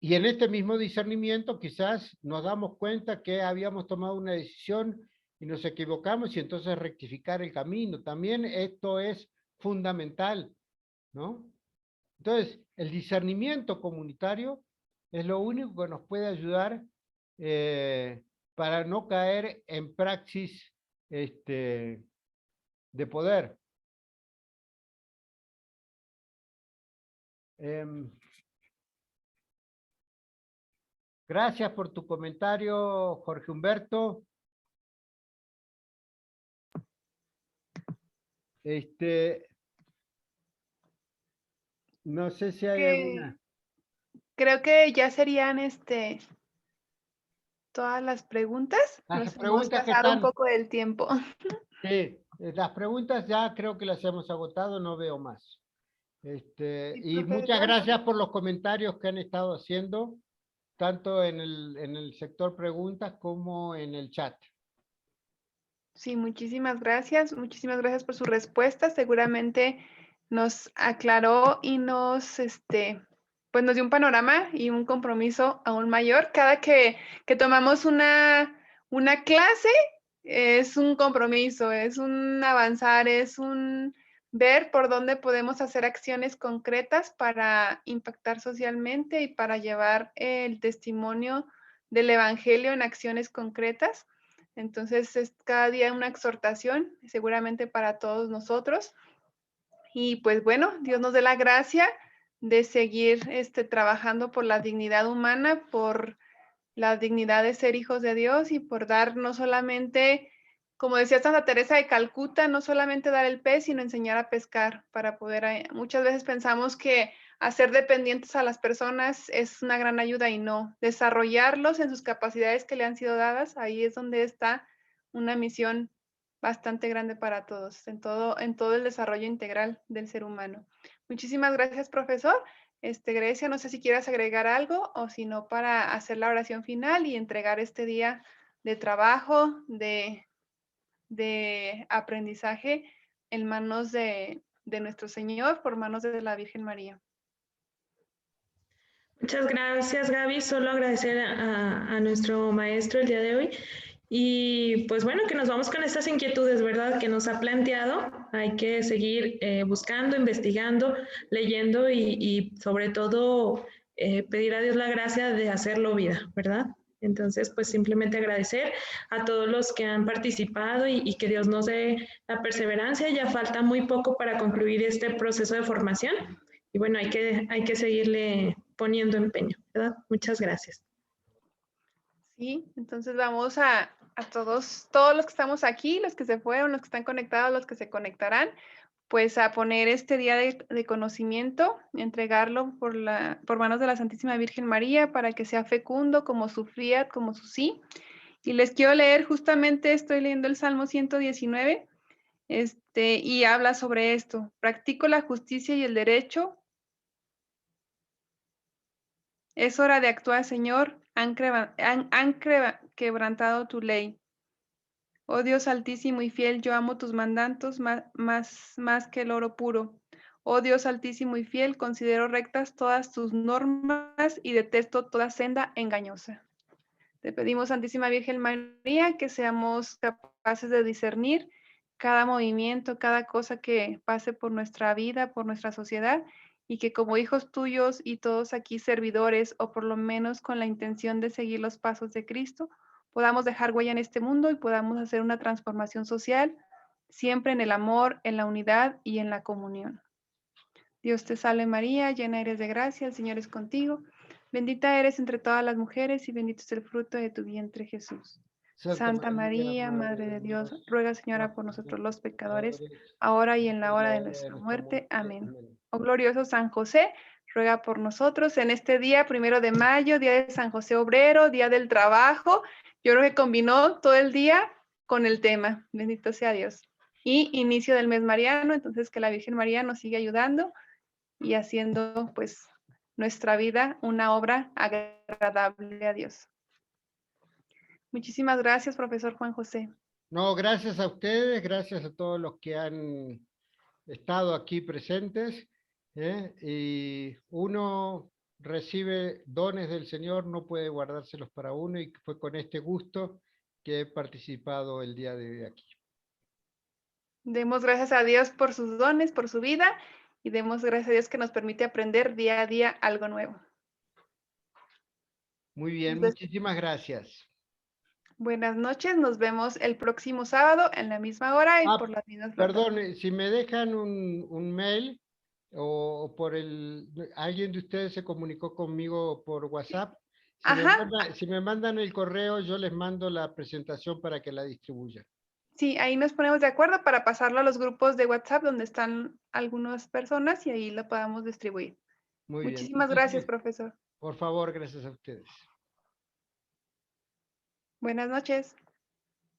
Y en este mismo discernimiento quizás nos damos cuenta que habíamos tomado una decisión y nos equivocamos y entonces rectificar el camino. También esto es fundamental, ¿no? Entonces, el discernimiento comunitario es lo único que nos puede ayudar para no caer en praxis de poder. Gracias por tu comentario, Jorge Humberto. No sé si hay alguna. Creo que ya serían todas las preguntas. Las Nos hemos preguntas que pasado un están, poco del tiempo. sí, las preguntas ya creo que las hemos agotado, no veo más. Sí, Y muchas profesor. gracias por los comentarios que han estado haciendo, tanto en el sector preguntas como en el chat. Sí, muchísimas gracias. Muchísimas gracias por su respuesta. Seguramente nos aclaró y pues nos dio un panorama y un compromiso aún mayor. Cada que tomamos una clase es un compromiso, es un avanzar, es un ver por dónde podemos hacer acciones concretas para impactar socialmente y para llevar el testimonio del Evangelio en acciones concretas. Entonces es cada día una exhortación, seguramente para todos nosotros. Y pues bueno, Dios nos dé la gracia de seguir trabajando por la dignidad humana, por la dignidad de ser hijos de Dios y por dar no solamente, como decía Santa Teresa de Calcuta, no solamente dar el pez, sino enseñar a pescar para poder, muchas veces pensamos que hacer dependientes a las personas es una gran ayuda y no, desarrollarlos en sus capacidades que le han sido dadas, ahí es donde está una misión bastante grande para todos, en todo el desarrollo integral del ser humano. Muchísimas gracias, profesor. Grecia, no sé si quieras agregar algo o si no para hacer la oración final y entregar este día de trabajo, de aprendizaje en manos de nuestro Señor, por manos de la Virgen María. Muchas gracias, Gaby. Solo agradecer a nuestro maestro el día de hoy. Y pues bueno, que nos vamos con estas inquietudes, ¿verdad? Que nos ha planteado. Hay que seguir buscando, investigando, leyendo y sobre todo pedir a Dios la gracia de hacerlo vida, ¿verdad? Entonces, pues simplemente agradecer a todos los que han participado y que Dios nos dé la perseverancia. Ya falta muy poco para concluir este proceso de formación. Y bueno, hay que seguirle poniendo empeño, ¿verdad? Muchas gracias. Sí, entonces vamos a todos los que estamos aquí, los que se fueron, los que están conectados, los que se conectarán, pues a poner este día de conocimiento, entregarlo por manos de la Santísima Virgen María para que sea fecundo como su fiat, como su sí. Y les quiero leer, justamente estoy leyendo el Salmo 119, y habla sobre esto. Practico la justicia y el derecho. Es hora de actuar, Señor. Han quebrantado tu ley. Oh Dios altísimo y fiel, yo amo tus mandatos más que el oro puro. Oh Dios altísimo y fiel, considero rectas todas tus normas y detesto toda senda engañosa. Te pedimos, Santísima Virgen María, que seamos capaces de discernir cada movimiento, cada cosa que pase por nuestra vida, por nuestra sociedad, y que como hijos tuyos y todos aquí servidores, o por lo menos con la intención de seguir los pasos de Cristo, podamos dejar huella en este mundo y podamos hacer una transformación social, siempre en el amor, en la unidad y en la comunión. Dios te salve María, llena eres de gracia, el Señor es contigo. Bendita eres entre todas las mujeres y bendito es el fruto de tu vientre, Jesús. Santa María, Madre de Dios, ruega, Señora, por nosotros los pecadores, ahora y en la hora de nuestra muerte. Amén. Oh glorioso San José, ruega por nosotros en este día, 1 de mayo, día de San José Obrero, día del trabajo. Yo creo que combinó todo el día con el tema. Bendito sea Dios. Y inicio del mes mariano, entonces que la Virgen María nos siga ayudando y haciendo pues nuestra vida una obra agradable a Dios. Muchísimas gracias, profesor Juan José. No, gracias a ustedes, gracias a todos los que han estado aquí presentes, y uno recibe dones del Señor, no puede guardárselos para uno, y fue con este gusto que he participado el día de hoy aquí. Demos gracias a Dios por sus dones, por su vida, y demos gracias a Dios que nos permite aprender día a día algo nuevo. Muy bien, Entonces, muchísimas gracias. buenas noches, nos vemos el próximo sábado en la misma hora y por las mismas plataformas. Perdón, si me dejan un mail o por alguien de ustedes se comunicó conmigo por WhatsApp, Ajá, si me mandan el correo, yo les mando la presentación para que la distribuyan. sí, ahí nos ponemos de acuerdo para pasarlo a los grupos de WhatsApp donde están algunas personas y ahí lo podamos distribuir. Muy bien. Muchísimas gracias, profesor. Por favor, gracias a ustedes. Buenas noches.